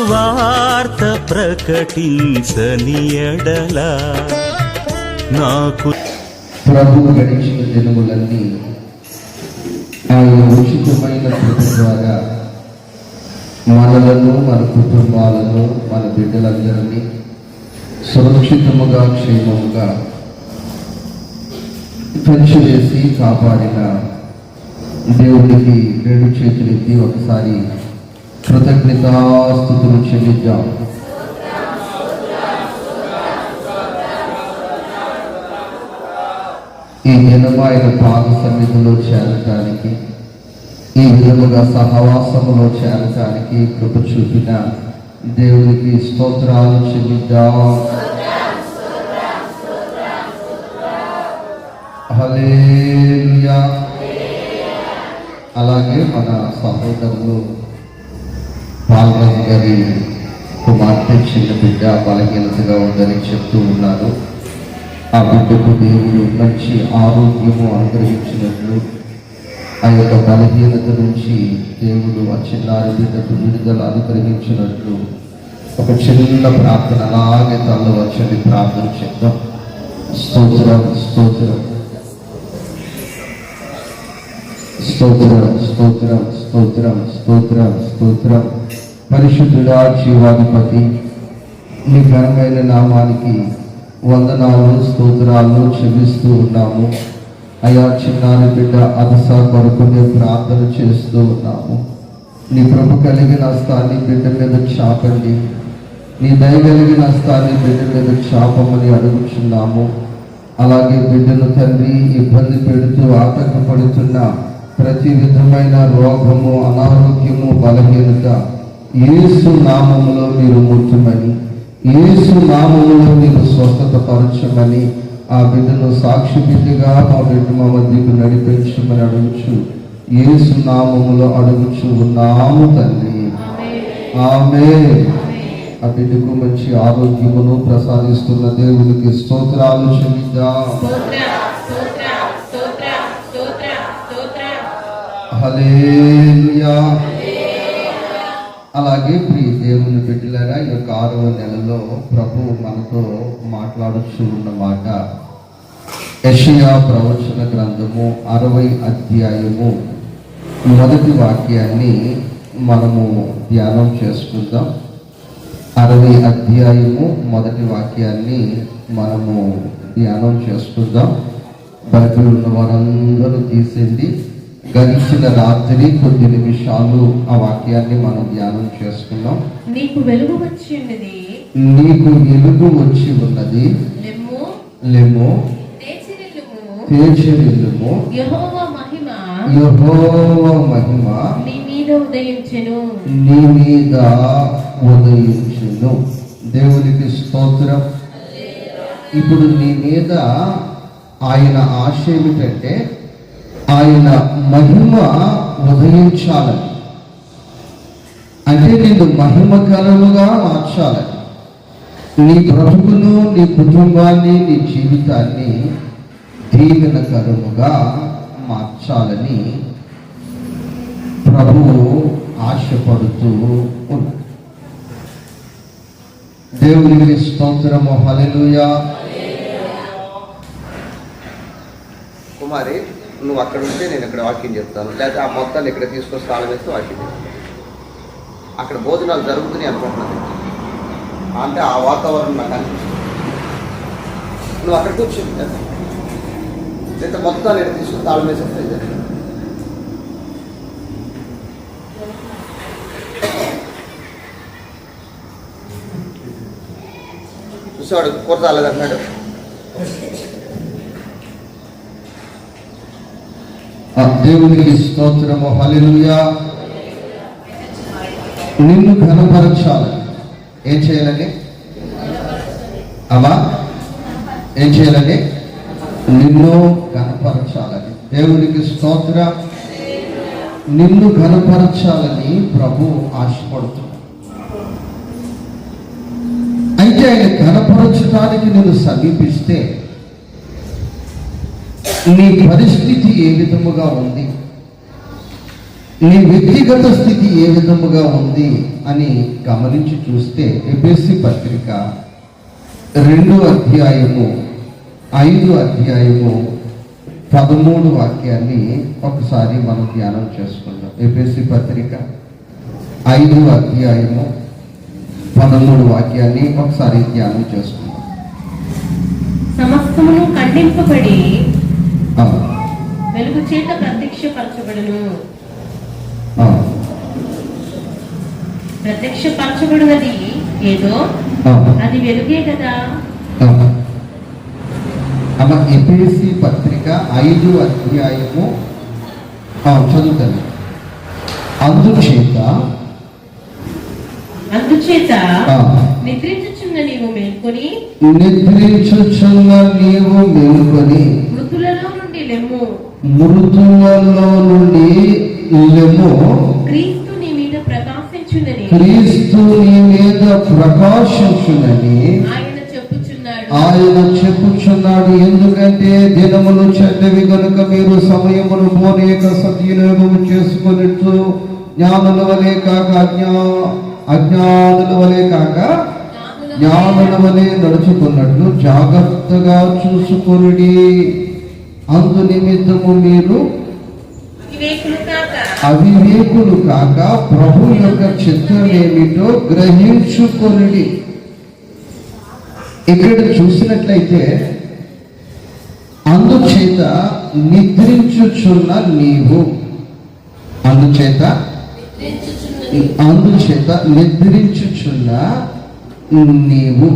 సువార్త ప్రకటించని ఎడల నాకు ప్రభువు గడిచిన దినములన్నీ ఆయన ఉచితమైన కృప ద్వారా మనలను, మన కుటుంబాలను, మన బిడ్డలందరినీ సురక్షితముగా, క్షేమముగా పెంచివేసి కాపాడిన దేవుడికి రెండు చేతులెత్తి ఒకసారి కృతజ్ఞతాస్తుతులు చెల్లిద్దాం. ఈ దినము ఆయన పాద సన్నిధిలో చేరటానికి, ఈ విధముగా సహవాసములో చేరటానికి కృప చూపిన దేవుడికి స్తోత్రాలు చెల్లిద్దాం. హల్లెలూయా. అలాగే మన సహోదరులు బాలరాజు గారి కుమార్తె చిన్న బిడ్డ బలహీనతగా ఉందని చెప్తూ ఉన్నారు. ఆ బిడ్డకు దేవుడు మంచి ఆరోగ్యము అనుగ్రహించినట్లు, ఆ యొక్క బలహీనత నుంచి దేవుడు ఆ చిన్నారి బిడ్డకు విడుదల అనుగ్రహించినట్లు ఒక చిన్న ప్రార్థన అలాగే తనలో వచ్చి ప్రార్థన చేద్దాం. స్తోత్రం, స్తోత్రం, స్తోత్రం, స్తోత్రం, స్తోత్రం, స్తోత్రం, స్తోత్రం. పరిశుద్ధుడా, జీవాధిపతి, నీ ఘనమైన నామానికి వందనాలు, స్తోత్రాలు చెల్లిస్తూ ఉన్నాము. అయా చిన్నారి బిడ్డ అదస కొరకునే ప్రార్థన చేస్తూ ఉన్నాము. నీ కృప కలిగిన హస్తాన్ని బిడ్డ మీద చాపండి, నీ దయ కలిగిన హస్తాన్ని బిడ్డ మీద చాపమని అడుగుచున్నాము. అలాగే బిడ్డను తండ్రి ఇబ్బంది పెడుతూ ఆటంకపడుతున్న ప్రతి విధమైన రోగము, అనారోగ్యము, బలహీనత యేసు నామములో మీరు ముట్టమని, యేసు నామములో మీరు స్వస్థత పరచమని, ఆ బిడ్డను సాక్షి బిడ్డగా మా బిడ్డ మా మధ్యకు నడిపించమని అడుగుచు యేసు నామములో అడుగుచు ఉన్నాము తండ్రి. ఆమేన్. ఆ బిడ్డకు మంచి ఆరోగ్యమును ప్రసాదిస్తున్న దేవునికి స్తోత్రాలు చెల్లిద్దాం. హల్లెలూయా. అలాగే ప్రియ దేవుని బిడ్డలారా, ఈ యొక్క 6వ నెలలో ప్రభువు మనతో మాట్లాడుచూ ఉన్న మాట యెషయా ప్రవచన గ్రంథము 60వ అధ్యాయము 1వ వాక్యాన్ని మనము ధ్యానం చేసుకుందాం. 60వ అధ్యాయము 1వ వాక్యాన్ని మనము ధ్యానం చేసుకుందాం. బైబిల్ ఉన్న వారందరూ తీసేయండి. గడిచిన రాత్రి కొద్ది నిమిషాలు ఆ వాక్యాన్ని మనం ధ్యానం చేసుకున్నాం. నీకు వెలుగు వచ్చి ఉన్నది, నీకు వెలుగు వచ్చి ఉన్నది, లెమ్ము, తేజరిల్లుము, యెహోవా మహిమ నీ మీద ఉదయించెను, నీ మీద ఉదయించెను. దేవునికి స్తోత్రం. ఇప్పుడు నీ మీద ఆయన ఆశ ఏమిటంటే ఆయన మహిమ ఉదయించాలని, అంటే నిన్ను మహిమ కలముగా మార్చాలని, నీ బ్రతుకును, నీ కుటుంబాన్ని, నీ జీవితాన్ని దీవెనకరముగా మార్చాలని ప్రభువు ఆశపడుతూ ఉన్నాడు. దేవునికి స్తోత్రము. హల్లెలూయా. కుమారి, నువ్వు అక్కడ ఉంటే నేను ఇక్కడ వాక్యం చెప్తాను, లేదా ఆ మొత్తాన్ని ఇక్కడ తీసుకొని స్థానం వేస్తే వాక్యం చెప్తాను. అక్కడ భోజనాలు జరుగుతున్నాయి అనుకుంటున్నాను, అంటే ఆ వాతావరణం నాకు అనిపిస్తుంది. నువ్వు అక్కడ కూర్చొని లేదా మొత్తాన్ని ఇక్కడ తీసుకొని తాళం వేసేస్తే చూసేవాడు కూర రాలేదన్నాడు. దేవునికి స్తోత్రము. హల్లెలూయా. నిన్ను ఘనపరచాలి. ఏం చేయాలని అమ్మా? ఏం చేయాలని? నిన్ను ఘనపరచాలని. దేవునికి స్తోత్రం. నిన్ను ఘనపరచాలని ప్రభు ఆశపడుతున్నాడు. అయితే ఆయన ఘనపరచడానికి నిన్ను సమీపిస్తే నీ పరిస్థితి ఏ విధముగా ఉంది, నీ వ్యక్తిగత స్థితి ఏ విధముగా ఉంది అని గమనించి చూస్తే ఎఫెసీ పత్రిక 2వ అధ్యాయము 5వ అధ్యాయము 13 వాక్యాన్ని ఒకసారి మనం ధ్యానం చేసుకుందాం. ఎఫెసీ పత్రిక 5వ అధ్యాయము 13 వాక్యాన్ని ఒకసారి ధ్యానం చేసుకుందాం. సమస్తమును ఖండింపబడి ఆ, వెలుగు చేత ప్రత్యక్షపరచబడును. ఆ, ప్రత్యక్షపరచబడినది ఏదో ఆ. అది వెలుగే కదా. అమ్మ ఎఫెసీ పత్రిక 5వ అధ్యాయము చదువుతాను. అందుచేత నిద్రించుచున్న నీవు మేల్కొని నిద్రించుచున్న నీవు మేల్కొని మృతులలో నుండి లెమ్ము. మృతులలో నుండి లెమ్ము. క్రీస్తు నీ మీద ప్రకాశించునని క్రీస్తు నీ మీద ప్రకాశించునని ఆయన చెప్పుచున్నాడు. ఎందుకంటే దినములు చెడ్డవి గనుక మీరు సమయమును పోనేక సద్వినియోగము చేసుకున్నట్టు జ్ఞానుల వలె కాక అజ్ఞానుల వలె కాక జ్ఞానుల వలె నడుచుకున్నట్లు జాగ్రత్తగా చూసుకొనుడి. అందు నిమిత్తము మీరు అవివేకులు కాక ప్రభు యొక్క చిత్తం ఏమిటో గ్రహించుకొనుడి. ఇక్కడ చూసినట్లయితే అందుచేత నిద్రించుచున్న నీవు, అందుచేత నిద్రించుచున్న నీవు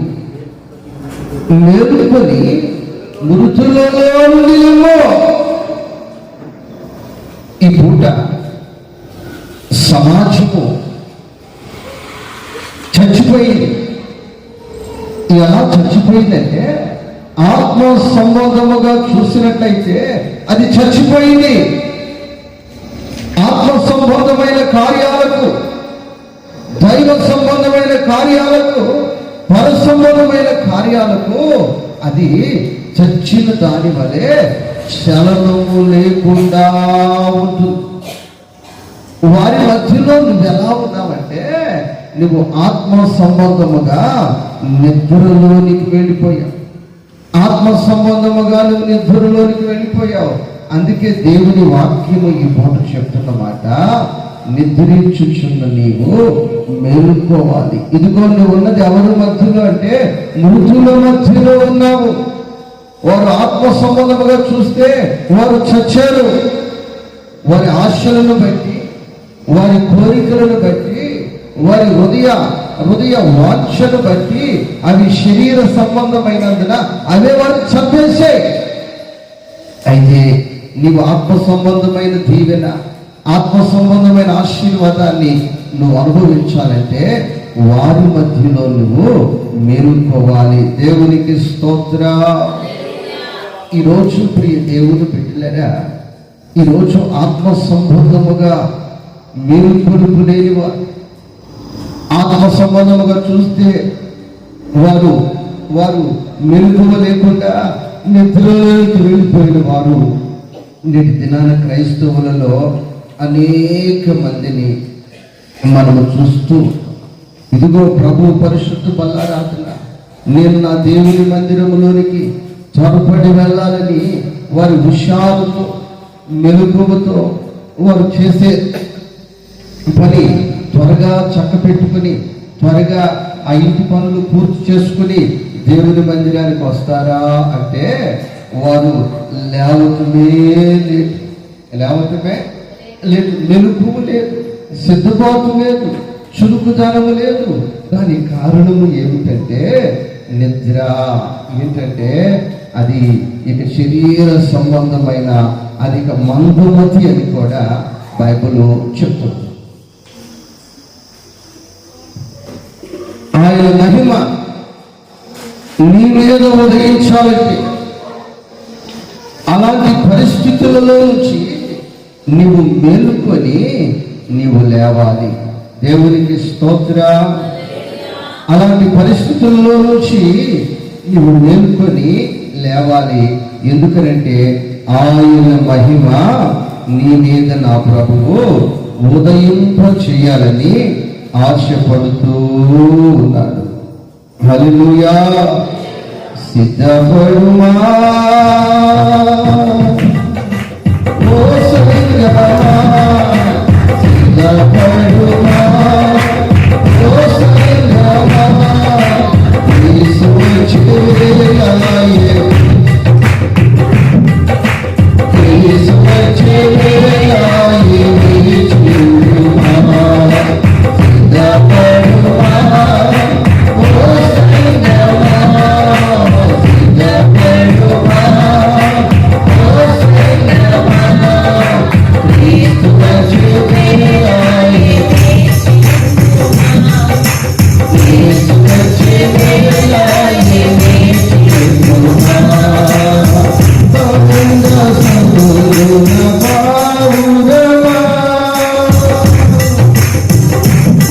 మేలుకొని మృతులలో నుండి లెమ్ము. ఈ పూట సమాజము చచ్చిపోయింది. ఎలా చచ్చిపోయిందంటే ఆత్మ సంబంధముగా చూసినట్లయితే అది చచ్చిపోయింది. ఆత్మ సంబంధమైన కార్యాలకు, దైవ సంబంధమైన కార్యాలకు, పర సంబంధమైన కార్యాలకు అది చచ్చిన దాని వలె చలనము లేకుండా ఉంటుంది. వారి మధ్యలో నువ్వు ఎలా ఉన్నావంటే నువ్వు ఆత్మ సంబంధముగా నిద్రలోనికి వెళ్ళిపోయావు. ఆత్మ సంబంధముగా నువ్వు నిద్రలోనికి వెళ్ళిపోయావు. అందుకే దేవుని వాక్యము ఈ పూట చెప్తున్న మాట, నిద్రించుచున్న నీవు మేలుకోవాలి. ఇదిగో నువ్వు ఉన్నది ఎవరి మధ్యలో అంటే మృతుల మధ్యలో ఉన్నావు. వారు ఆత్మ సంబంధముగా చూస్తే వారు చచ్చారు. వారి ఆశలను బట్టి, వారి కోరికలను బట్టి, వారి హృదయ వాంఛను బట్టి అవి శరీర సంబంధమైనందున అవే వారు చంపేసే. అయితే నీవు ఆత్మ సంబంధమైన దీవెన, ఆత్మ సంబంధమైన ఆశీర్వాదాన్ని నువ్వు అనుభవించాలంటే వారి మధ్యలో నువ్వు మేలుకోవాలి. దేవునికి స్తోత్ర. ఈరోజు ప్రియ దేవుని బిడ్డలారా, ఈరోజు ఆత్మ సంబంధముగా మేలుకొలుపు లేని వారు, ఆత్మ సంబంధముగా చూస్తే వారు మెలుకువ లేకుండా నిద్రలోకి వెళ్ళిపోయిన వారు నేటి దినాన క్రైస్తవులలో అనేక మందిని మనము చూస్తూ, ఇదిగో ప్రభు పరిశుద్ధ బల్లారాధన, నేను నా దేవుని మందిరములోనికి త్వరపడి వెళ్ళాలని వారి హుషారుతో, మెలుకువతో వారు చేసే పని త్వరగా చక్క పెట్టుకుని, త్వరగా ఆ ఇంటి పనులు పూర్తి చేసుకుని దేవుని మందిరానికి వస్తారా అంటే వారు లేవటమే లేదు, మెలుకువ లేదు, సిద్ధపాటు లేదు, చురుకుదనము లేదు. దాని కారణము ఏమిటంటే నిద్ర. ఏంటంటే అది ఇక శరీర సంబంధమైన అధిక మందుమతి అని కూడా బైబిల్ చెప్తుంది. ఆయన మహిమ నీ మీద ఉదయించాలంటే అలాంటి పరిస్థితులలో నుంచి నీవు మేలుకొని నీవు లేవాలి. దేవునికి స్తోత్ర. అలాంటి పరిస్థితుల్లో నుంచి నీవు మేలుకొని లేవాలి. ఎందుకనంటే ఆయన మహిమ నీ మీద నా ప్రభువు ఉదయింప చేయాలని ఆశపడుతూ ఉన్నాడు. హల్లెలూయా. సిద్ధపడుమా ఓ సంగమా, సిద్ధపడుమా ఓ సంగమా, యేసు వచ్చే వేళయే, యేసు వచ్చే వేళయే, చూడుమా సిద్ధపడుమా ఓ సంగమా, సిద్ధపడుమా ఓ సంగమా, యేసు వచ్చే వేళయే, యేసు వచ్చే వేళయే, చూడుమా పవిత్ర సముద్ర పావురమా.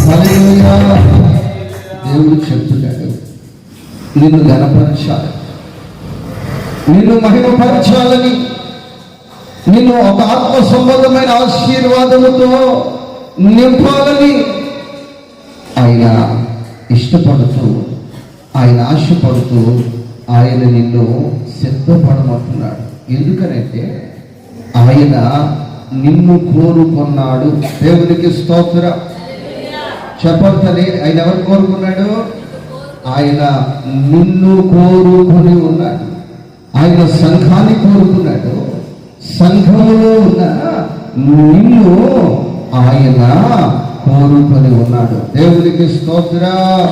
హల్లెలూయా. దేవుడు చెప్తున్నాడు, నిన్ను ఘనపరచాలి, నిన్ను మహిమపరచాలని, నిన్ను ఒక ఆత్మ సంబంధమైన ఆశీర్వాదముతో నింపాలని ఆయన ఇష్టపడుతూ, ఆయన ఆశపడుతూ, ఆయన నిన్ను సిద్ధపడమంటున్నాడు. ఎందుకనంటే ఆయన నిన్ను కోరుకున్నాడు. దేవునికి స్తోత్రం. చెప్పండి, ఆయన ఎవరు కోరుకున్నాడు? ఆయన నిన్ను కోరుకుని ఉన్నాడు. ఆయన సంఘాన్ని కోరుకున్నాడు. సంఘములో ఉన్న నిన్ను ఆయన కోరుకొని ఉన్నాడు. దేవునికి స్తోత్రం.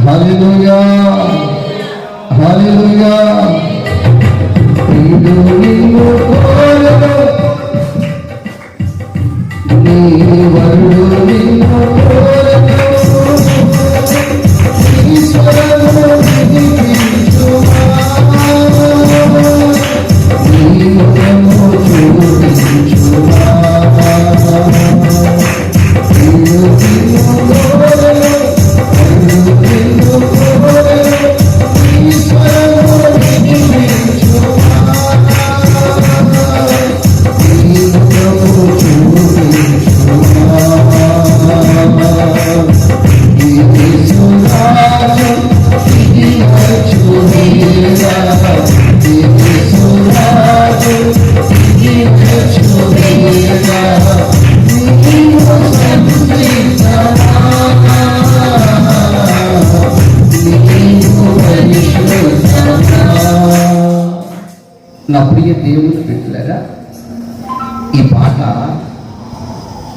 హల్లెలూయా, హల్లెలూయా. నిన్ను కోరెను, నీ వరుడు నిన్ను కోరెను, ఈశ్వరుడు వినిపించుమా, నీ ముఖము చూపించుమా, నిన్ను కోరెను, నిన్ను కోరెను, ఈశ్వరుడు వినిపించుమా, నీ ముఖము చూపించుమా. యేసురాజు దిగి వచ్చువేళ, యేసురాజు దిగి వచ్చువేళ, నీవు సంతృప్తమా, నీవు పరిశుద్ధమా. నా ప్రియ దేవుని బిడ్డలారా, ఈ పాట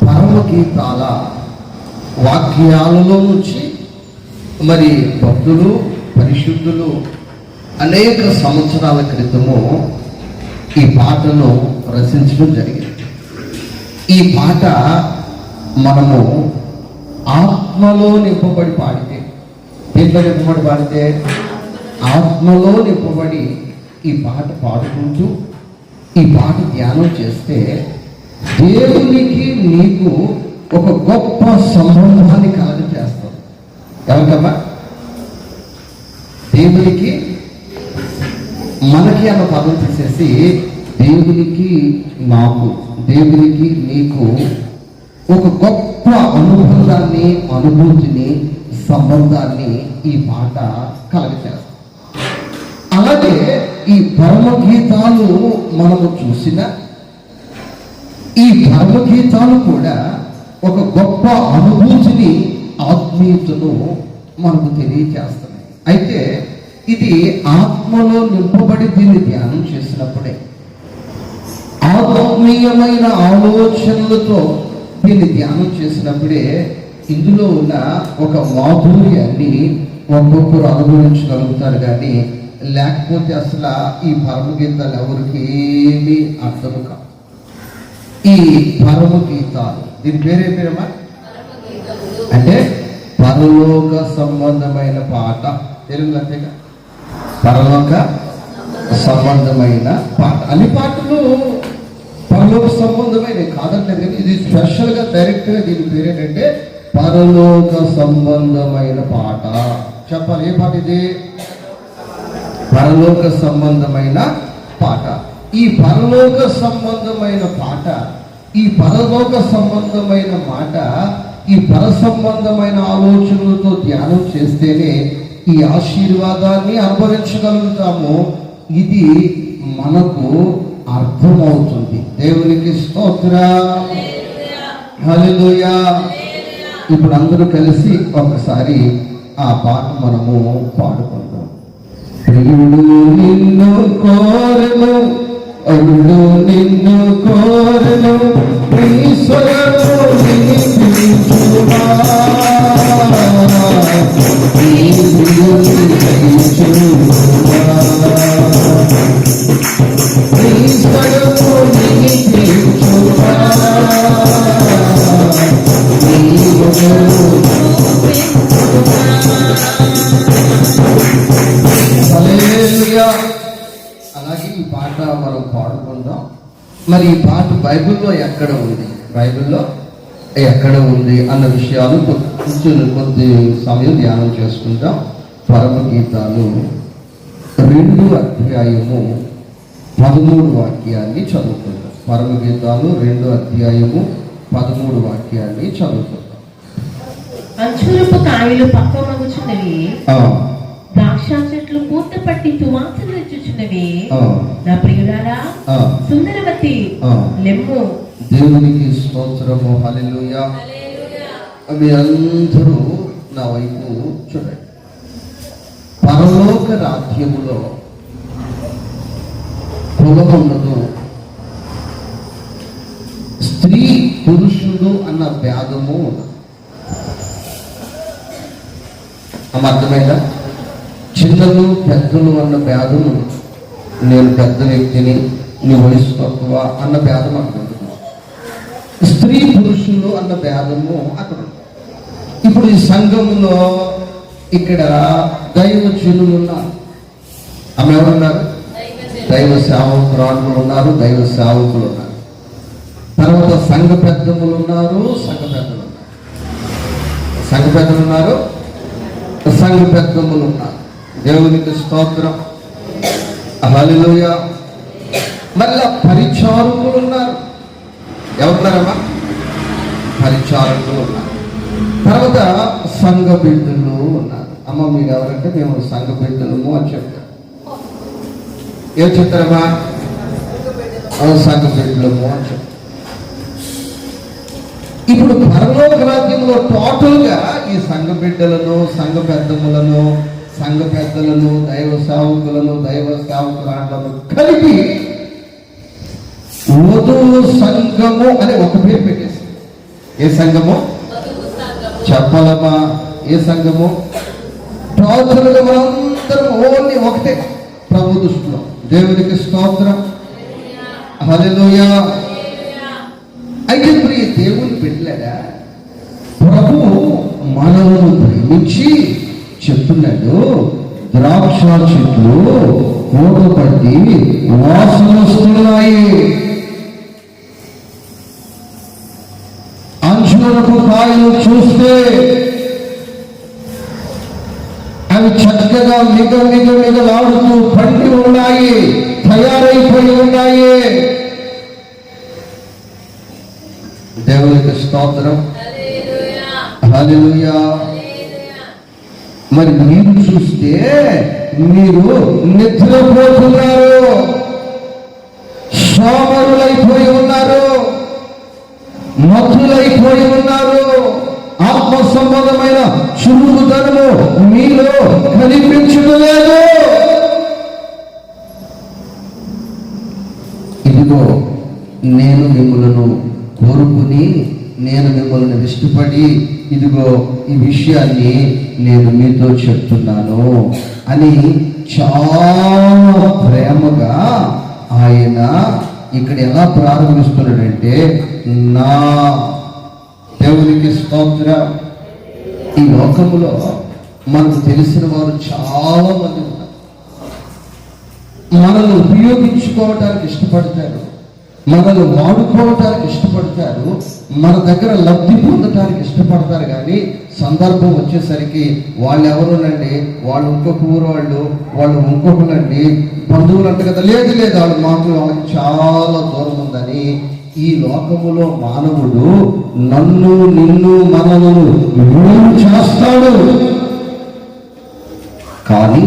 పరమగీతాల వాక్యాలలో నుంచి మరి భక్తులు, పరిశుద్ధులు అనేక సంవత్సరాల క్రితము ఈ పాటను రచించడం జరిగింది. ఈ పాట మనము ఆత్మలో నింపబడి పాడితే, దేంట్లో నింపబడి పాడితే, ఆత్మలో నింపబడి ఈ పాట పాడుకుంటూ ఈ పాట ధ్యానం చేస్తే దేవునికి నీకు ఒక గొప్ప సంబంధాన్ని కలుగ చేస్తాం. ఎవరికమ్మా? దేవునికి మనకి అన్న పదం తీసేసి దేవునికి నాకు, దేవునికి నీకు ఒక గొప్ప అనుబంధాన్ని, అనుభూతిని, సంబంధాన్ని ఈ పాట కలుగచేస్తాం. అలాగే ఈ పరమగీతాలు మనము చూసిన ఈ పరమగీతాలు కూడా ఒక గొప్ప అనుభూతిని, ఆత్మీయతను మనకు తెలియజేస్తున్నాయి. అయితే ఇది ఆత్మలో నింపబడి దీన్ని ధ్యానం చేసినప్పుడే, ఆత్మీయమైన ఆలోచనలతో దీన్ని ధ్యానం చేసినప్పుడే ఇందులో ఉన్న ఒక మాధుర్యాన్ని ఒక్కొక్కరు అనుభవించగలుగుతారు. కానీ లేకపోతే అసలు ఈ పరమగీతాలు ఎవరికి ఏమీ అర్థం కాదు. ఈ పరమగీతాలు, దీని పేరే పేరమ్మా అంటే పరలోక సంబంధమైన పాట. తెలుగు అంతేగా, పరలోక సంబంధమైన పాట. అన్ని పాటలు పరలోక సంబంధమైన కాదంటే, కానీ ఇది స్పెషల్గా డైరెక్ట్గా దీని పేరు ఏంటంటే పరలోక సంబంధమైన పాట. చెప్పాలి, ఏ పాట ఇది? పరలోక సంబంధమైన పాట. ఈ పరలోక సంబంధమైన పాట ఈ పరలోక సంబంధమైన మాట, ఈ పర సంబంధమైన ఆలోచనలతో ధ్యానం చేస్తేనే ఈ ఆశీర్వాదాన్ని అనుభవించగలుగుతాము. ఇది మనకు అర్థమవుతుంది. దేవునికి స్తోత్రం, హల్లెలూయా. ఇప్పుడు అందరూ కలిసి ఒకసారి ఆ పాట మనము పాడుకుందాం. ప్రియుడు నిన్ను కోరెను, అరుడు నిన్ను కోరెను, ఈశ్వరుడు వినిపించుమా, హల్లెలూయా. అలాగే ఈ పాట మనం పాడుకుందాం. మరి ఈ పాట బైబిల్లో ఎక్కడ ఉంది, బైబిల్లో ఎక్కడ ఉంది అన్న విషయాలు కొద్ది సమయం ధ్యానం చేసుకుందాం. పరమగీతాలు 2వ అధ్యాయము 13 వాక్యాన్ని చదువుకుందాం. పరమగీతాలు 2వ అధ్యాయము 13 వాక్యాన్ని చదువుకుందాం. అంచురపు కాయలు పక్వమగుచున్నవి, ద్రాక్ష చెట్లు పూత పట్టి తువాసన తెచ్చుచున్నవి. నా ప్రియులారా, సుందరవతి లెమ్ము. దేవునికి స్తోత్రము, హల్లెలూయా. మీరందరూ నా వైపు చూడండి. పరలోక రాజ్యములో కులం ఉండదు, స్త్రీ పురుషుడు అన్న భేదము ఉండదు. అర్థమైందా? చిన్నలు పెద్దలు అన్న భేదం ఉండదు. నేను పెద్ద వ్యక్తిని, నీ వయసు తక్కువ అన్న భేదం అక్కడ ఉండదు. స్త్రీ పురుషులు అన్న భేదము అక్కడ ఉంది. ఇప్పుడు ఈ సంఘంలో ఇక్కడ దైవజనులు ఉన్నారు. ఆమె ఎవరున్నారు? దైవ సేవకురాలు ఉన్నారు, దైవ సేవకులు ఉన్నారు. తర్వాత సంఘ పెద్దములు ఉన్నారు, సంఘ పెద్దలు ఉన్నారు. సంఘ పెద్దలు ఉన్నారు, సంఘ పెద్దములు ఉన్నారు. దేవునికి స్తోత్రం, హల్లెలూయా. మళ్ళా పరిచారకులు ఉన్నారు. ఎవరున్నారమ్మా? పరిచారకులు ఉన్నారు. తర్వాత సంఘ బిడ్డలు ఉన్నారు. అమ్మ మీరు ఎవరంటే మేము సంఘ బిడ్డలము అని చెప్తారు. ఏం చెప్తారమ్మా? సంఘ బిడ్డలము అని చెప్తారు. ఇప్పుడు పరలోక రాజ్యంలో టోటల్గా ఈ సంఘ బిడ్డలను, సంఘ పెద్దములను, సంఘ పెద్దలను, దైవ సేవకులను, దైవ సేవకులను కలిపి వధువు సంఘము అనే ఒక పేరు పెట్టేసి. ఏ సంఘము చెప్పాలమ్మా? ఏ సంఘము? టోటల్గా మనందరం ఓన్లీ ఒకటే ప్రభు దృష్టిలో. దేవునికి స్తోత్రం, హల్లెలూయా. అయితే ప్రియ దేవుని బిడ్డలారా, ప్రభు మనలను ప్రేమించి చెప్తున్నాడు, ద్రాక్ష చెట్లు పూత పట్టి వాసన వస్తున్నాయి, అంచులకు కాయలు చూస్తే అవి చక్కగా మిగలాడుతూ పండి ఉన్నాయి, తయారైపోయి ఉన్నాయి. దేవునికి స్తోత్రం, హల్లెలూయా. మరి మీరు చూస్తే మీరు నిద్రపోతున్నారు, సోమరులైపోయి ఉన్నారు, మత్తులైపోయి ఉన్నారు. ఆత్మ సంబంధమైన చురుకుదనము మీలో కనిపించలేదు. ఇదిగో నేను మిమ్మలను కోరుకుని, నేను మిమ్మల్ని ఇష్టపడి, ఇదిగో ఈ విషయాన్ని నేను మీతో చెప్తున్నాను అని చాలా ప్రేమగా ఆయన ఇక్కడ ఎలా ప్రారంభిస్తున్నాడంటే, నా దేవునికి స్తోత్రం. ఈ లోకములో మనకు తెలిసిన వారు చాలా మంది ఉన్నారు. మనల్ని ఉపయోగించుకోవటానికి ఇష్టపడతారు, మనల్ని వాడుకోవటానికి ఇష్టపడతారు, మన దగ్గర లబ్ధి పొందటానికి ఇష్టపడతారు. కానీ సందర్భం వచ్చేసరికి వాళ్ళు ఎవరునండి, వాళ్ళు ఇంకొక ఊరు వాళ్ళు ఇంకొకరండి, బంధువులు అంట కదా. లేదు వాళ్ళకి చాలా దూరం ఉందని ఈ లోకములో మానవుడు నన్ను నిన్ను మనలను వేరు చేస్తాడు. కానీ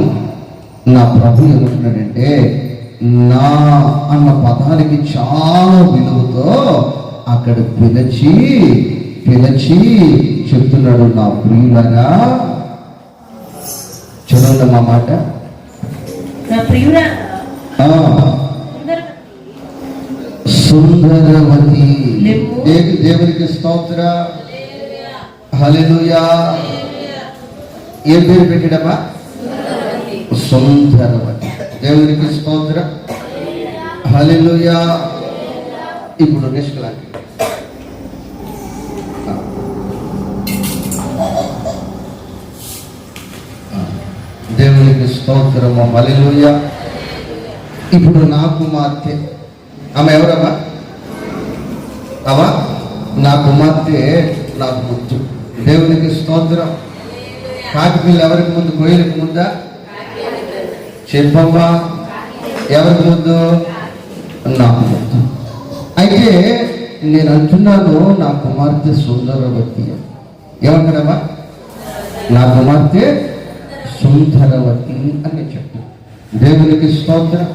నా ప్రభు ఏమంటున్నాడంటే, నా అన్న పదానికి చాలా విలువతో అక్కడ పిలిచి చెప్తున్నాడు, నా ప్రియులగా. చదవండి మా మాట. నా ప్రియుడా సుందరవతి. దేవునికి స్తోత్ర. హల్లెలూయా. ఏం పేరు పెట్టాడమ్మా? సుందరవతి. దేవునికి స్తోత్ర. హల్లెలూయా. ఇప్పుడు నెక్స్ట్ లాంటి దేవునికి స్తోత్రము. హల్లెలూయా. ఇప్పుడు నా కుమార్తె, ఆమె ఎవరమ్మా? అమ్మా నా కుమార్తె నాకు ముద్దు. దేవునికి స్తోత్రం. కాకి పిల్ల ఎవరికి ముందు? కోయిలకు ముందా? చెప్పమ్మా, ఎవరికి ముందు? నాకు ముద్దు. అయితే నేను అంటున్నాను, నా కుమార్తె సుందరవతి. ఏమంటారమ్మా? నా కుమార్తె సుందరవతి అని చెప్తాను. దేవునికి స్తోత్రం.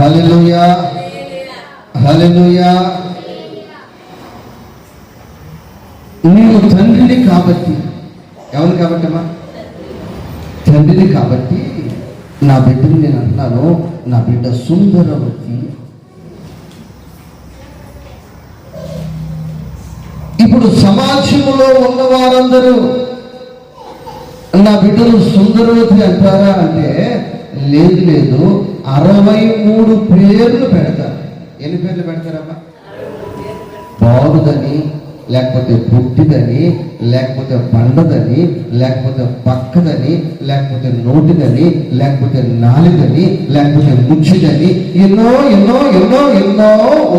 హల్లెలూయా. హల్లెలూయా. నీవు తండ్రిని కాబట్టి, ఎవరు కాబట్టి అమ్మా? తండ్రిని కాబట్టి నా బిడ్డని నేను అంటున్నాను, నా బిడ్డ సుందరవతి. ఇప్పుడు సమాజంలో ఉన్న వారందరూ నా బిడ్డలు సుందరవతి అంటారా అంటే, లేదు 63 పేర్లు పెడతారు. ఎన్ని పేర్లు పెడతారమ్మా? బాగుదని, లేకపోతే పుట్టిదని, లేకపోతే పండదని, లేకపోతే పక్కదని, లేకపోతే నోటిదని, లేకపోతే నాలుగని, లేకపోతే ముచ్చిదని, ఎన్నో ఎన్నో ఎన్నో ఎన్నో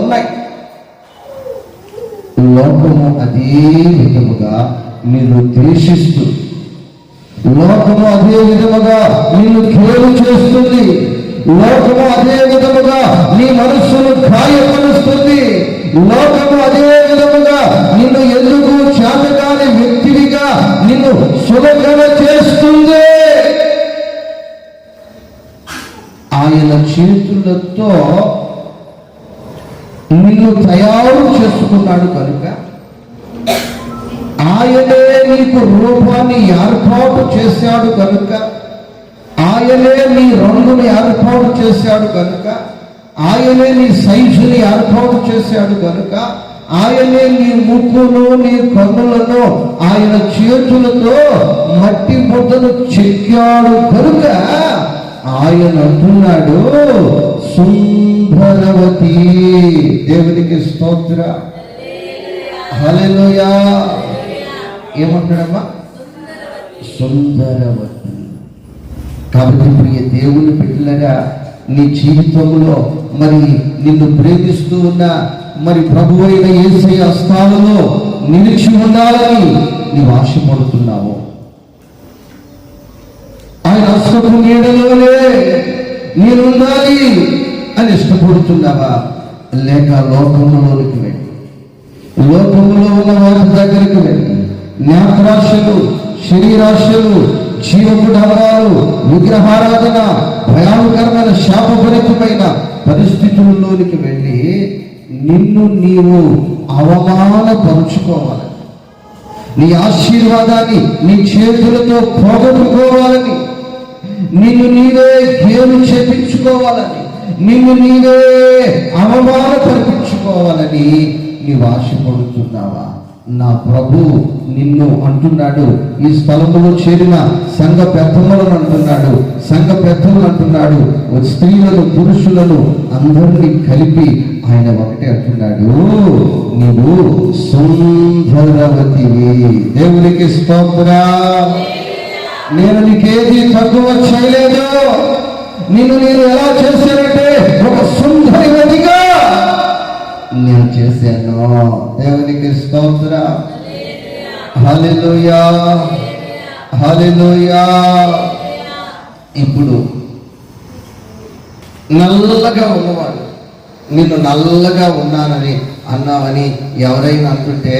ఉన్నాయి. లోకము అదే విధముగా నిన్ను ద్వేషిస్తూ, లోకము అదే విధముగా నిన్ను కేలు చేస్తుంది. లోకము అదే విధముగా నీ మనస్సును గాయపరుస్తుంది. లోకము అదే విధముగా నిన్ను ఎందుకు చేతకాని వ్యక్తివిగా నిన్ను సులభన చేస్తుంది. ఆయన చేతులతో నిన్ను తయారు చేసుకున్నాడు కనుక, ఆయనే నీకు రూపాన్ని ఏర్పాటు చేశాడు కనుక, ఆయనే నీ రంగుని ఏర్పాటు చేశాడు కనుక, ఆయనే నీ సైజుని ఏర్పాటు చేశాడు కనుక, ఆయనే నీ ముక్కును నీ కన్నులను ఆయన చేతులతో మట్టి ముద్దను చెక్కాడు కనుక ఆయన అంటున్నాడు, సుందరవతి. దేవునికి స్తోత్ర. హల్లెలూయా. ఏమంటాడమ్మా? సుందరవతి. కాబట్టి ప్రియ దేవుని బిడ్డలుగా నీ జీవితంలో మరి నిన్ను ప్రేమిస్తూ ఉన్న మరి ప్రభువైన యేసయ్య హస్తాలలో నిలిచి ఉండాలని నీవు ఆశపడుతున్నావు. ఆయన హస్తపు నీడలోనే నేనుండాలి అని ఇష్టపడుతున్నావా? లేక లోకంలోనికి వెళ్ళి, లోకంలో ఉన్న వారి దగ్గరికి వెళ్ళి నేత్రాశలు, శరీరాశలు, జీవపు డబరాలు, విగ్రహారాధన, భయంకరమైన శాపభరితమైన పరిస్థితుల్లోనికి వెళ్ళి నిన్ను నీవు అవమానపరుచుకోవాలి, నీ ఆశీర్వాదాన్ని నీ చేతులతో పోగొట్టుకోవాలని, నిన్ను నీవే గేలు చేపించుకోవాలని, నిన్ను నీవే అవమానపరిపించుకోవాలని నీవు ఆశపడుతున్నావా? నా ప్రభు నిన్ను అంటున్నాడు, ఈ స్థలములో చేరిన సంఘ పెద్దములను అంటున్నాడు, సంఘ పెద్దములు అంటున్నాడు, స్త్రీలను పురుషులను అందరినీ కలిపి ఆయన ఒకటే అంటున్నాడు, నీవు సుందరవతివి. దేవునికి స్తోత్రం. నేను నీకేది తక్కువ చేయలేదు. నేను ఎలా చేశానంటే ఒక సుందరవతిగా నేను చేశాను. దేవునికి స్తోత్రం. హల్లెలూయా. హల్లెలూయా. ఇప్పుడు నల్లగా ఉన్నవాడు, నిన్ను నల్లగా ఉన్నానని అన్నావని ఎవరైనా అంటుంటే,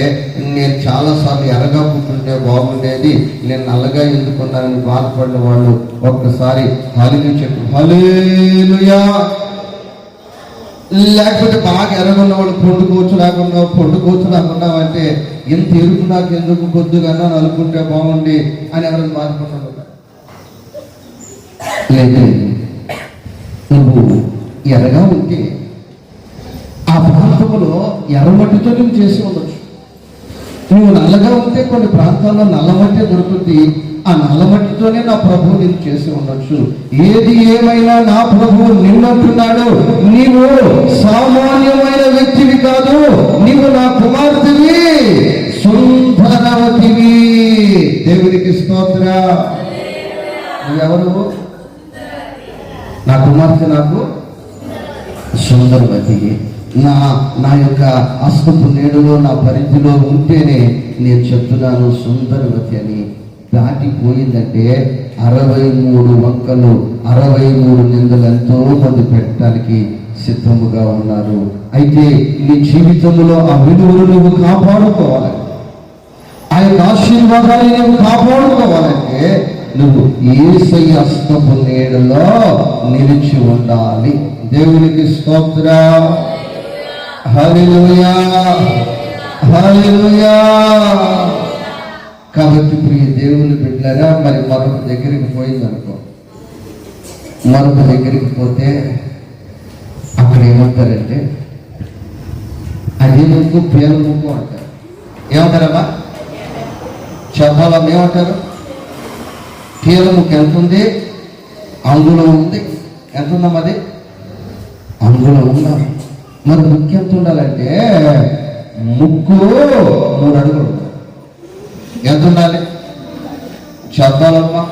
నేను చాలాసార్లు ఎర్రగా పుట్టుంటే బాగుండేది, నేను నల్లగా ఎందుకున్నానని బాధపడిన వాళ్ళు ఒక్కసారి హల్లెలూయా చెప్పు, హల్లెలూయా. లేకపోతే బాగా ఎర్రగున్న వాళ్ళు పొండుకోవచ్చు లేకున్నావు అంటే, ఇంత ఎరుపు నాకు ఎందుకు కొద్దిగా నలుపుకుంటే బాగుండి అని ఎవరైనా బాధపడ్డారు. లేదు, నువ్వు ఎర్రగా ఉంటే ఆ ప్రాంతంలో ఎర్రమట్టితో నువ్వు చేసి ఉండొచ్చు. నువ్వు నల్లగా ఉంటే కొన్ని ప్రాంతాల్లో నల్లమట్టి దొరుకుతుంది, ఆ నల్లమట్టితోనే నా ప్రభువు నేను చేసి ఉండొచ్చు. ఏది ఏమైనా నా ప్రభువు నిన్నంటున్నాడు, నీవు సామాన్యమైన వ్యక్తివి కాదు, నీవు నా కుమార్తెవి, సుందరవతివి. దేవునికి స్తోత్ర. నువ్వెవరు? నా కుమార్తె నాకు సుందరవతి. నా యొక్క అస్తపు నీడలో నా పరిధిలో ఉంటేనే నేను చెప్తున్నాను సుందరవతి అని. దాటిపోయిందంటే 63 వంకలు 63 నిందలు ఎంతో మంది పెట్టడానికి సిద్ధముగా ఉన్నారు. అయితే నీ జీవితంలో ఆ విలువలు నువ్వు కాపాడుకోవాలి, ఆ యొక్క ఆశీర్వాదాన్ని నువ్వు కాపాడుకోవాలంటే నువ్వు యేసయ్య హస్తపు నీడలో నిలిచి ఉండాలి. దేవునికి స్తోత్ర. హల్లెలూయా, హల్లెలూయా. కాబట్టి ప్రియ దేవుని బిడ్డలారా, మరి మరొక దగ్గరికి పోయిందనుకో, మరొక దగ్గరికి పోతే అక్కడ ఏమంటారంటే అదే ముక్కు పేరు ముక్కు అంటారు. ఏమంటారమ్మా? చదవాలం ఏమంటారు? పేరు ముక్కు ఎంత ఉంది? అంగుళం ఉంది. ఎంత ఉందమ్మా అది? అంగుళం ఉందా? మరి ముక్కు ఎంత ఉండాలంటే ముక్కు 3 అడుగులు. ఎంత ఉండాలి? చదవాలమ్మా.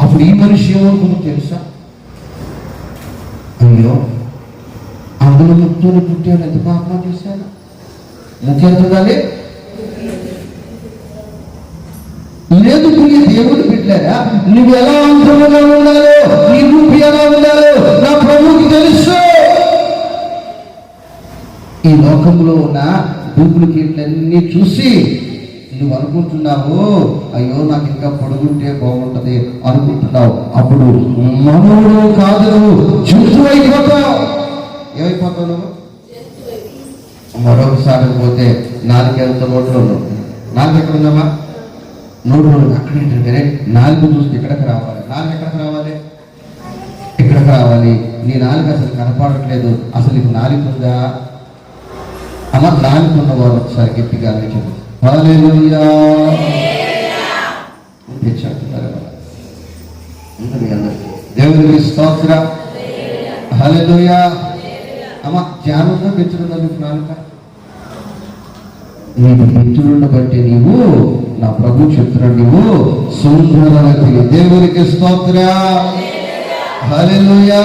అప్పుడు ఈ మనిషి ఏమనుకుందో తెలుసా? అయ్యో, అందులో ముక్కుతోనే పుట్టాను, ఎంత పాపం చేశాను. ముక్కు ఎంత ఉండాలి? లేదు ప్రియ దేవుడు బిడ్డలారా, నువ్వు ఎలా అంతముగా ఉండాలో, నీ రూపు ఎలా ఉండాలో నా ప్రభువుకి తెలుసు. ఈ లోకంలో ఉన్న డూప్లికేట్లన్నీ చూసి నువ్వు అనుకుంటున్నావు, అయ్యో నాకు ఇంకా పొడుగుంటే బాగుంటది అనుకుంటున్నావు. అప్పుడు మనవుడు కాదు, నువ్వు జంతువు అయిపోతావు. ఏమైపోతావు నువ్వు? మరొకసారి పోతే నాలుగు ఎంత నోట్లో నాలుగు ఎక్కడ ఉందమ్మా? నోట్లో అక్కడ ఏంటంటే నాలుగు చూస్తే ఇక్కడికి రావాలి. నాలుగు ఎక్కడికి రావాలి? ఇక్కడికి రావాలి. నీ నాలుగు అసలు కనపడట్లేదు. అసలు నీకు నాలుగు ఉందా అమ్మ? నాలుగు ఉన్నవారు ఒకసారి గట్టిగా చెప్పు, హల్లెలూయా. దేవునికి స్తోత్ర. హల్లెలూయా. అమ్మ జ్ఞానంగా పెంచుతుందా నీకు నాలుక? నీకు పెంచుడును బట్టి నీవు, నా ప్రభు చెప్తున్నాడు, నీవు సుందరవతి. దేవునికి స్తోత్ర. హల్లెలూయా.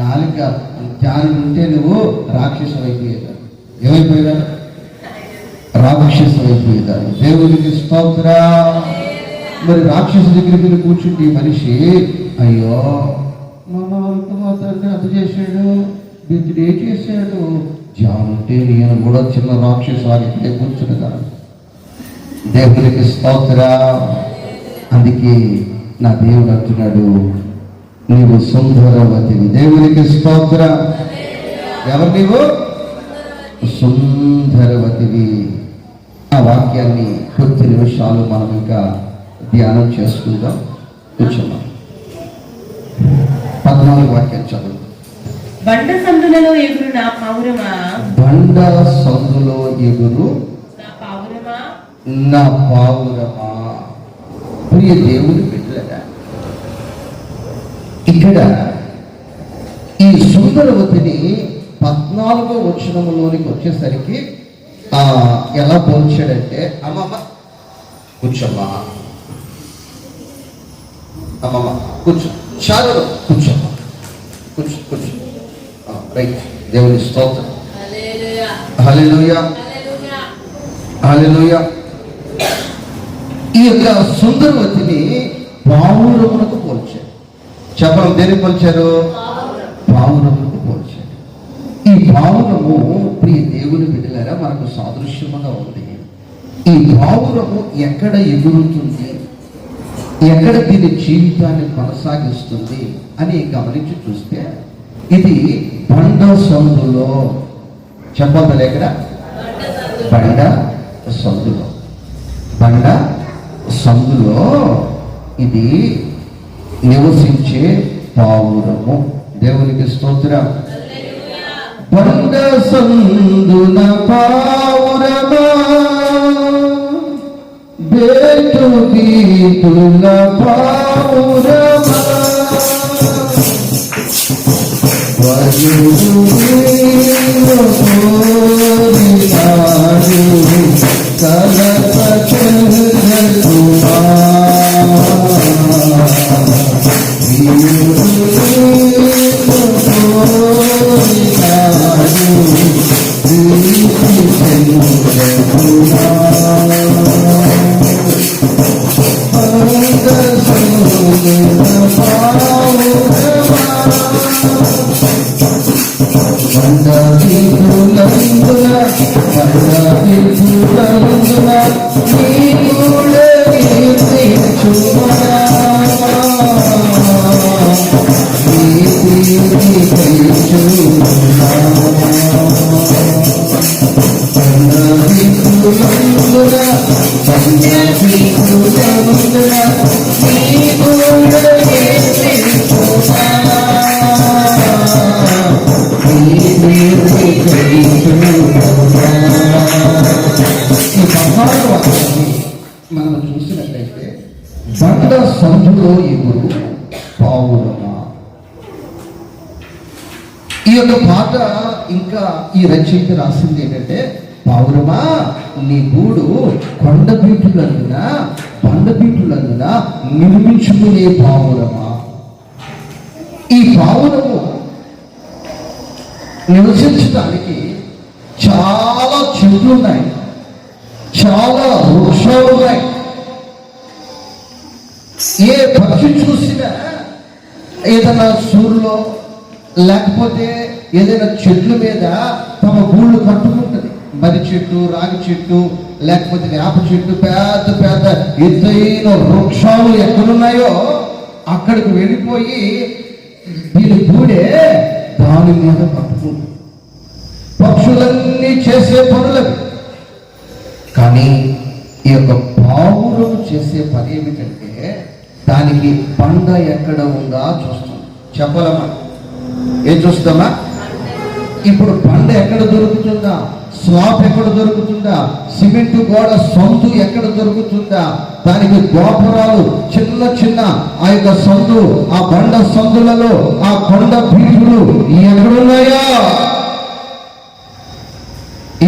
నాలుక జ్ఞానం ఉంటే నువ్వు రాక్షసం అయిపోయేదాన్ని. ఏమైపోయేదాన్ని? రాక్షసం అయిపోయేదాన్ని. దేవునికి స్తోత్ర. మరి రాక్షసు దగ్గరికి కూర్చుంటే మనిషి, అయ్యో మా తండ్రి అది చేశాడు, బిడ్డ చేశాడు, జానుంటే నేను కూడా చిన్న రాక్షసు ఇక్కడే కూర్చుంటాను. దేవునికి స్తోత్ర. అందుకే నా దేవుడు అంటున్నాడు, నీవు సుందరవతివి. దేవునికి స్తోత్ర. ఎవరు నీవు? సుందరవతివి. ఆ వాక్యాన్ని కొద్ది నిమిషాలు మనం ఇంకా ధ్యానం చేసుకుందాం. కూర్చున్నాం. 14 వాక్యాలు చదువు. బండ సందులలో ఎగురు నా పావురమా, బండ సందులో ఎగురు నా పావురమా, నా పావురమా. ప్రియ దేవుని బిడ్డలారా, ఇక్కడ ఈ సుందరవతిని 14వ వచనంలోనికి వచ్చేసరికి ఎలా పోల్చాడంటే, అమ్మమ్మ కూర్చోమ్మా, అమ్మమ్మ కూర్చో, చాలు కూర్చోమ్మా, కూర్చో కూర్చో. రైట్. దేవుని స్తోత్రం. హల్లెలూయా, హల్లెలూయా. ఈ యొక్క సుందరవతిని పావురమునకు పోల్చాడు. చెప్పడం దేనికి పోల్చారు? పావురములకు పోల్చారు. ఈ పావురము ప్రియ దేవుని బిడ్డలారా మనకు సాదృశ్యముగా ఉంది. ఈ పావురము ఎక్కడ ఎగురుతుంది, ఎక్కడ దీని జీవితాన్ని కొనసాగిస్తుంది అని గమనించి చూస్తే ఇది బండ సందులో, చెప్పగల ఎక్కడ? బండ సందులో. బండ సందులో ఇది నివసించే పావురము. దేవునికి స్తోత్రం. బండ సందున పావురమా, బేటు గీతుల పావురమా, వరుడు వీరు కోరినాడు కలపచెందుమా, వీరు వీరు కోరినాడు ప్రీతి చెందుమా. మనం చూసినట్లయితే బండ సందులో ఎగురు పావురమా. ఈ యొక్క పాట ఇంకా ఈ రచయిత రాసింది ఏంటంటే, పావురమా నీ గూడు కొండబీటులందున బండబీటులందున నిర్మించుకునే పావురమా. ఈ పావురము నివసించడానికి చాలా చెట్లు ఉన్నాయి, చాలా వృక్షాలు ఉన్నాయి. ఏ పక్షి చూసినా ఏదైనా సూర్యులో లేకపోతే ఏదైనా చెట్ల మీద తమ గూళ్ళు కట్టుకుంటుంది. మర్రి చెట్టు, రాగి చెట్టు, లేకపోతే వేప చెట్టు, పెద్ద పెద్ద ఎత్తైన వృక్షాలు ఎక్కడున్నాయో అక్కడికి వెళ్ళిపోయి దీని గూడే దాని మీద కట్టుకుంటుంది. పక్షులన్నీ చేసే పనులవి. కానీ ఈ యొక్క పావురము చేసే పని ఏమిటంటే, దానికి బండ ఎక్కడ ఉందా చూస్తాం. చెప్పలమా? ఏం చూస్తామా? ఇప్పుడు బండ ఎక్కడ దొరుకుతుందా, స్లాబ్ ఎక్కడ దొరుకుతుందా, సిమెంట్ గోడ సందు ఎక్కడ దొరుకుతుందా, దానికి గోపురాలు చిన్న చిన్న ఆ యొక్క సందు, ఆ బండ సందులలో ఆ కొండ పీఠులు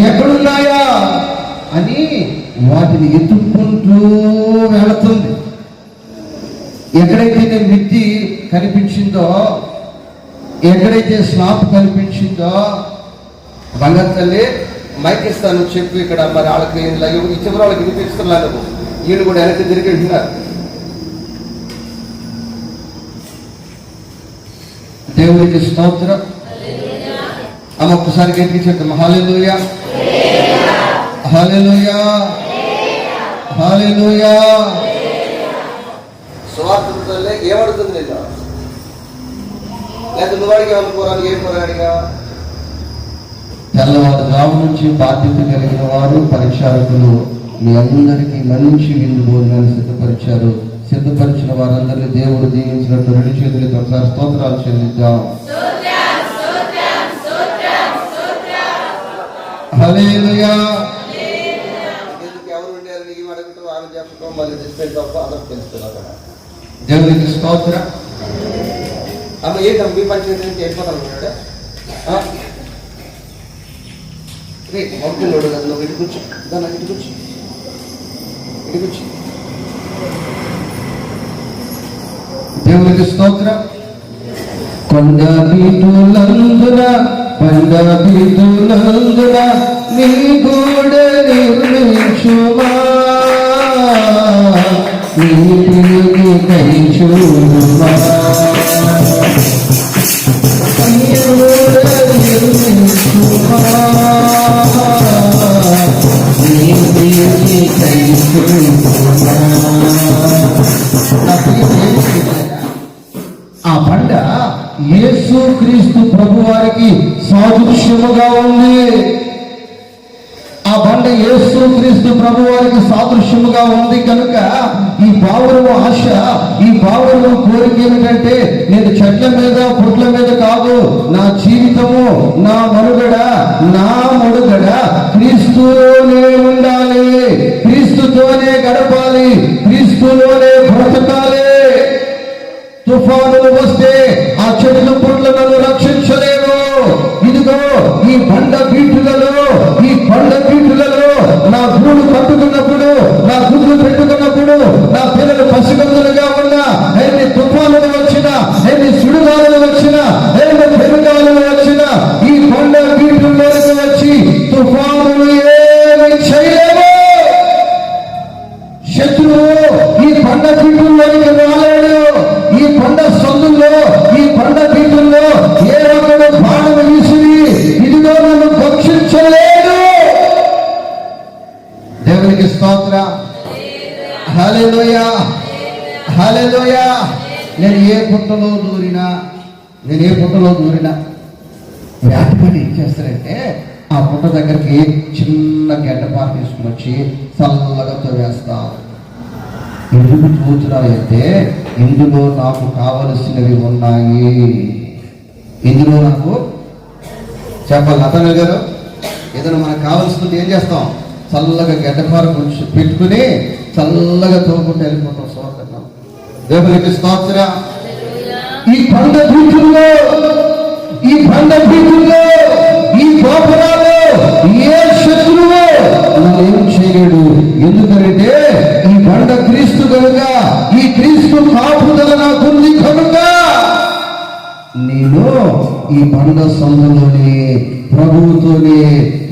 ఎక్కడున్నాయా అని వాటిని ఎత్తుక్కుంటూ వెళుతుంది. ఎక్కడైతే మిద్ది కనిపించిందో, ఎక్కడైతే స్లాబ్ కనిపించిందో, బంగారు తల్లి మైక్ ఇస్తాను చెప్పు ఇక్కడ, మరి వాళ్ళకి ఈ చివరి వాళ్ళకి వినిపిస్తున్నాను, వీళ్ళు కూడా వెనక్కి తిరిగి వెళ్తున్నారు. దేవునికి స్తోత్రం. ఆమె ఒక్కసారి గట్టిగా చెప్తాం, హల్లెలూయా హల్లెలూయా హల్లెలూయా. సువార్తలే ఏమడుతుంది నేను, లేదా నువ్వు అడిగి అనుకోరాను, ఏం పోరాడిగా? తెల్లవారుజాము నుంచి బాధ్యత కలిగిన వారు పరిచారకులు మీ అందరికీ మంచి విందు భోజనాన్ని సిద్ధపరిచారు. సిద్ధపరిచిన వారందరినీ దేవుడు దీవించినట్టు రెండు చేతులతో ఒకసారి స్తోత్రాలు చెల్లిద్దాం. హల్లెలూయా. దేవునికి స్తోత్రం. అమ్మ ఏంటమ్మ మీ పంచాయతీ వెళ్ళిపోతాను మొక్కలోడు కదా, నువ్వు ఇటు కూర్చో, దాన్ని ఇటు కూర్చో, ఇటు కూర్చో. దేవునికి స్తోత్రం. కొండ బీటులందున నీ గూడ నిర్మించుమా, నీ పిలుగు కై చూడుమా. ఆ బండ యేసుక్రీస్తు ప్రభు వారికి సాదృశ్యముగా ఉంది. ఆ బండ యేసుక్రీస్తు ప్రభు వారికి సాదృశ్యముగా ఉంది కనుక ఈ పావురము ఆశ, ఈ పావురము కోరిక ఏమిటంటే నేను చెట్ల మీద పుట్ల మీద కాదు, నా జీవితము, నా మనుగడ క్రీస్తులోనే ఉండాలి, క్రీస్తుతోనే గడపాలి, క్రీస్తులోనే బ్రతకాలి. తుఫానులు వస్తే ఆ చెట్లు పుట్లను రక్షించలేవు. ఇదిగో ఈ కొండ పీఠులలో నా గూడు కట్టుకున్నప్పుడు, నా గుడ్లు పెట్టుకున్నప్పుడు, నా పిల్లలు పసిగందులుగా ఉన్నా, ఎన్ని తుఫానులు వచ్చినా, ఎన్ని సుడిగాలులు వచ్చినా, ఎన్ని పెరుగాలులు వచ్చినా, ఈ కొండ పీఠుల్లోకి వచ్చి తుఫానులు ఏమి చేయలేవు. శత్రువు ఈ కొండ పీఠుల్లోకి రాలేడు. ఈ కొండ సందుల్లో, ఈ కొండ పీఠుల్లో ఏ ఒక్కడు బాణము విసిరి ఇదిగో నన్ను భక్షించలేడు. దేవునికి స్తోత్రం. హల్లెలూయా, హల్లెలూయా. నేను ఏ పుట్టలో దూరినా వేటపడి ఏం చేస్తారంటే ఆ పుట్ట దగ్గరికి చిన్న గడ్డపార తీసుకుని వచ్చి చల్లగా తవ్వేస్తాం. ఎందుకు తోచురాయంటే ఇందులో నాకు కావలసినవి ఉన్నాయి. ఇందులో నాకు చెప్పాలి అతను గారు, ఏదైనా మనకు కావలసినది ఏం చేస్తాం? చల్లగా గడ్డపార కొంచెం పెట్టుకుని చల్లగా తోముకుంటూ వెళ్ళిపోతాం. సోదరులు దేవునికి స్తోత్రం. ఈ కొండ బీచుల్లో, ఈ గోపురాలు ఏ శత్రువు నన్ను ఏం చేయలేడు. ఎందుకంటే ఈ బండ క్రీస్తు కనుక, ఈ క్రీస్తు కాపుదల నాకుంది కనుక నేను ఈ బండ సందులోనే ప్రభువుతోనే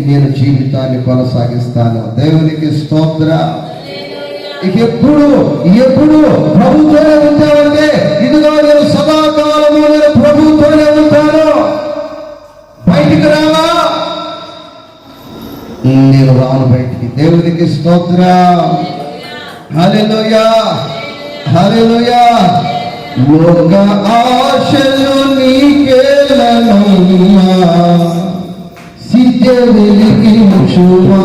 నేను జీవితాన్ని కొనసాగిస్తాను. దేవునికి స్తోత్రం. ఎప్పుడు ప్రభుతోనే ఉంటావంటే ఇదిగో నేను సదాకాలము నేను ప్రభుతోనే ఉంటాను. బయటికి రావా? నేను రాను బయటికి. దేవునికి స్తోత్రం. హల్లెలూయా, హల్లెలూయా. లోక ఆశలు నీకేలనమ్మా, సిద్ధ వెలిగించుమా,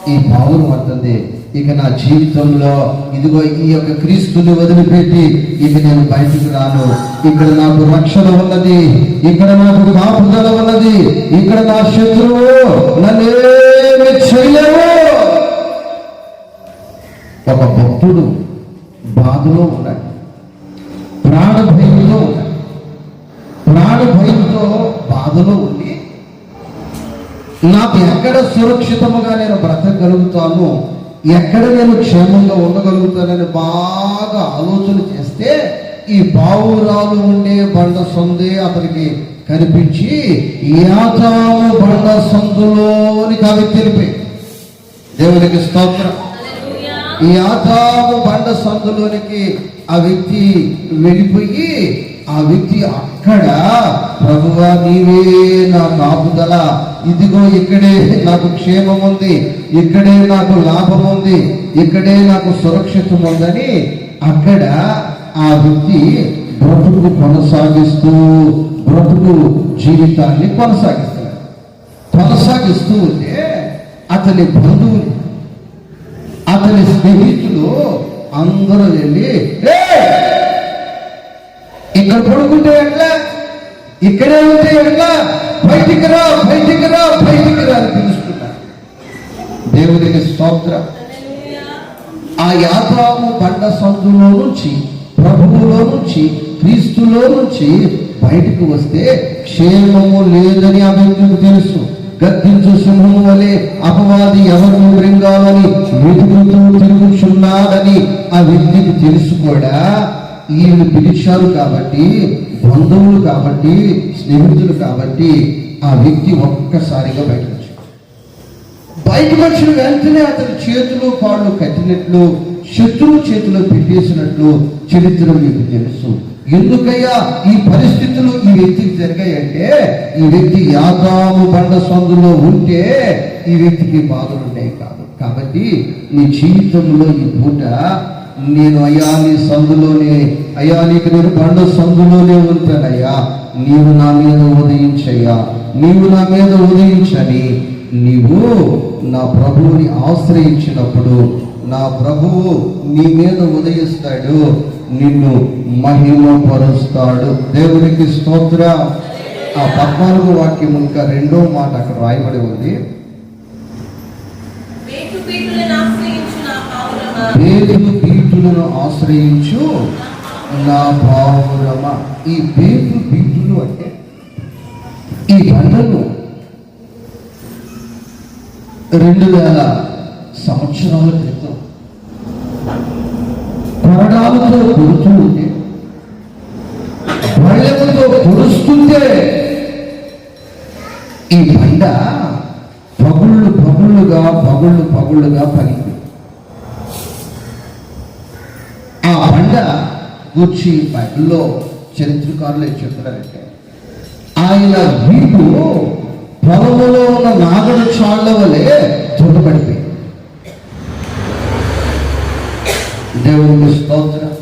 ఈ పావురం అంటుంది, ఇక నా జీవితంలో ఇదిగో ఈ యొక్క క్రీస్తుని వదిలిపెట్టి ఇక నేను బయటికి రాను. ఇక్కడ నాకు రక్షణ ఉన్నది, ఇక్కడ నాకు కాపుదల ఉన్నది, ఇక్కడ నా శత్రువు నన్నేమి చేయలేవు. ఒక భక్తుడు బాధలో ఉన్నాడు, ప్రాణభయంతో బాధలో ఉండి నాకు ఎక్కడ సురక్షితముగా నేను బ్రతకగలుగుతాను, ఎక్కడ నేను క్షేమంగా ఉండగలుగుతానని బాగా ఆలోచన చేస్తే ఈ పావురాలు ఉండే బండ సందే అతనికి కనిపించి యాతాము బండ సందులోని కవి తెలిపి. దేవునికి స్తోత్రం. ఈ యాతాము బండ సందులోనికి ఆ వ్యక్తి వెళ్ళిపోయి ఆ వ్యక్తి అక్కడ ప్రభువా నీవే నా కాపుదల, ఇదిగో ఇక్కడే నాకు క్షేమం ఉంది, ఇక్కడే నాకు లాభం ఉంది, ఇక్కడే నాకు సురక్షితం ఉందని అక్కడ ఆ వ్యక్తి బ్రతుకు జీవితాన్ని కొనసాగిస్తూ ఉంటే అతని బంధువులు, అతని స్నేహితులు అందరూ వెళ్ళి ఇక్కడ పడుకుంటే ఎట్లా, ఇక్కడే ఉంటే ఎట్లా, బయటికి రా అని పిలుస్తున్నారు. దేవునికి స్తోత్రం. ఆ యాతాము బండ సందులో నుంచి, ప్రభువులో నుంచి, క్రీస్తులో నుంచి బయటకు వస్తే క్షేమము లేదని ఆ వ్యక్తికి తెలుసు. గద్దించు సింహము వలె అపవాది ఎవరు మృంగాలని వెతుకుతూ తిరుగుచున్నాడని ఆ వ్యక్తికి తెలుసు కూడా. వీళ్ళు పిలిచారు కాబట్టి, బంధువులు కాబట్టి, స్నేహితులు కాబట్టి ఆ వ్యక్తి ఒక్కసారిగా బయటకు వచ్చాడు. బయటకు వచ్చిన వెంటనే అతని చేతులు కాళ్ళు కట్టినట్లు, శత్రువు చేతిలో పెట్టేసినట్లు చరిత్ర మీకు తెలుసు. ఎందుకయ్యా ఈ పరిస్థితులు ఈ వ్యక్తికి జరిగాయంటే, ఈ వ్యక్తి యాదాము బండ సందులో ఉంటే ఈ వ్యక్తికి బాధలు ఉండేవి కాదు. కాబట్టి నీ జీవితంలో ఈ పూట నేను అయ్యా నీ సందులోనే, అయ్యా నీకు నేను బండ సందులోనే ఉంటానయ్యా, నీవు నా మీద ఉదయించయ్యా, నీవు నా మీద ఉదయించని నీవు నా ప్రభువుని ఆశ్రయించినప్పుడు నా ప్రభువు నీ మీద ఉదయిస్తాడు, నిన్ను మహిమపరుస్తాడు. దేవునికి స్తోత్రం. ఆ 14వ వాక్యం ఇంకా 2వ మాట అక్కడ రాయబడి ఉంది. పేతు పీటులను ఆశ్రయించు నా పావురమా. పేతు పీటులను ఆశ్రయించు నా పావురమా. ఈ పేతు పీటులు అంటే ఈ బండలు 2000 సంవత్సరాల క్రితం కొరడాలతో కొడుతూ ఉంటే, బళ్ళెలతో పొడుస్తుంటే ఈ బండ పగుళ్ళుగా పగిలింది. ఆ బండ గురించి బైబిల్లో చరిత్రకారులు ఏం చెప్తారంటే, ఆయన వీపు పొలంలో ఉన్న నాగడ చాళ్ళ వలె దున్నపడిపోయింది. దేవుని స్తోత్రం.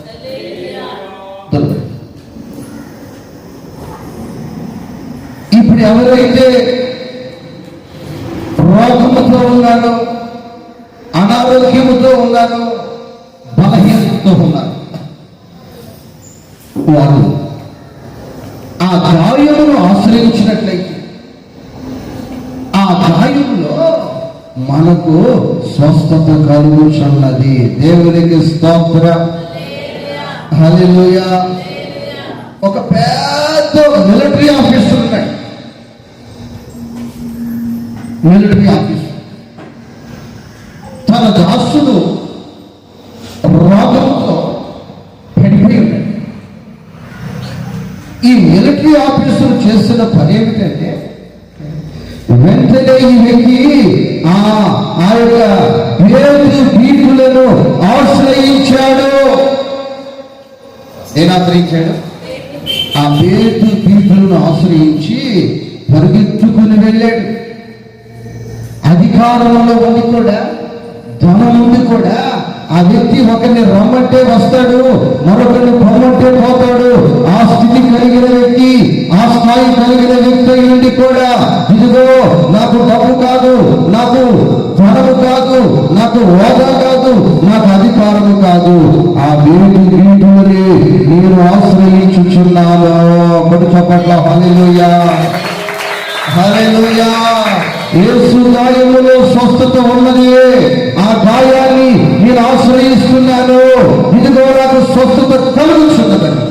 ఇప్పుడు ఎవరైతే రోగముతో ఉన్నారో, అనారోగ్యముతో ఉన్నారో, బలహీనతతో ఉన్నారు, వారు ఆ గాయమును ఆశ్రయించినట్లయితే ఆ గాయములో మనకు స్వస్థత కలుగుచున్నది. దేవునికి స్తోత్రం. హల్లెలూయా. ఒక పెద్ద మిలిటరీ ఆఫీసర్ ఉన్నాడు. మిలిటరీ ఆఫీసర్ తన దాసులు రోగంతో పడిపోయి ఉన్నాడు. ఈ మిలిటరీ ఆఫీసర్ చేసిన పని ఏమిటంటే, వెంటనే ఈ వ్యక్తి ఆ యొక్క పేతు పీటులను ఆశ్రయించాడు. ఏం ఆశ్రయించాడు? ఆ పేతు పీటులను ఆశ్రయించి పరిగెత్తుకుని వెళ్ళాడు. అధికారంలో ఉండి కూడా, ధనం ఉండి కూడా ఆ వ్యక్తి ఒకరిని రమ్మంటే వస్తాడు, మరొకరిని పొమ్మంటే పోతాడు. ఆ స్థితి కలిగిన వ్యక్తి, ఆ స్థాయి కలిగిన వ్యక్తి ఉండి కూడా, ఇదిగో నాకు డబ్బు కాదు, నాకు ధనము కాదు, నాకు హోదా కాదు, నాకు అధికారము కాదు, ఆ వీటిని నేను ఆశ్రయించుచున్నాను. కొడు చప్పట్ల హల్లెలూయా, హల్లెలూయా. యేసు గాయములో స్వస్థత ఉన్నది. ఆ గాయాన్ని నేను ఆశ్రయిస్తున్నాను, ఇదిగో నాకు స్వస్థత కలుగుతున్నదని.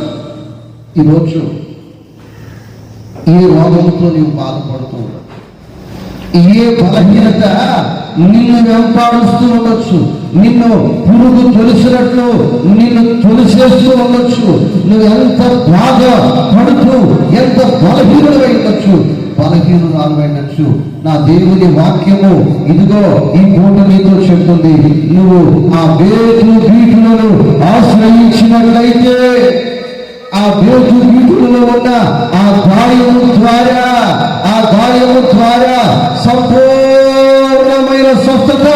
ఈరోజు ఏ రోగంతో నీవు బాధపడుతూ ఉండవు, ఏ బలహీనత నిన్ను వెంటాడుస్తూ ఉండొచ్చు, నిన్ను పురుగు తొలిసినట్లు నిన్ను తొలిసేస్తూ ఉండొచ్చు, నువ్వు ఎంత బాధ పడుతూ ఎంత బలహీనుడై ఉండొచ్చు, బలహీనురాలువైనచ్చు. నా దేవుని వాక్యము ఇదిగో ఈ పూట నీతో చెప్తుంది, నువ్వు ఆ పేతు పీటులను ఆశ్రయించినట్లయితే ఆ పేతు పీటులలో ఉన్న ఆ గాయము ద్వారా సంపూర్ణమైన స్వస్థత.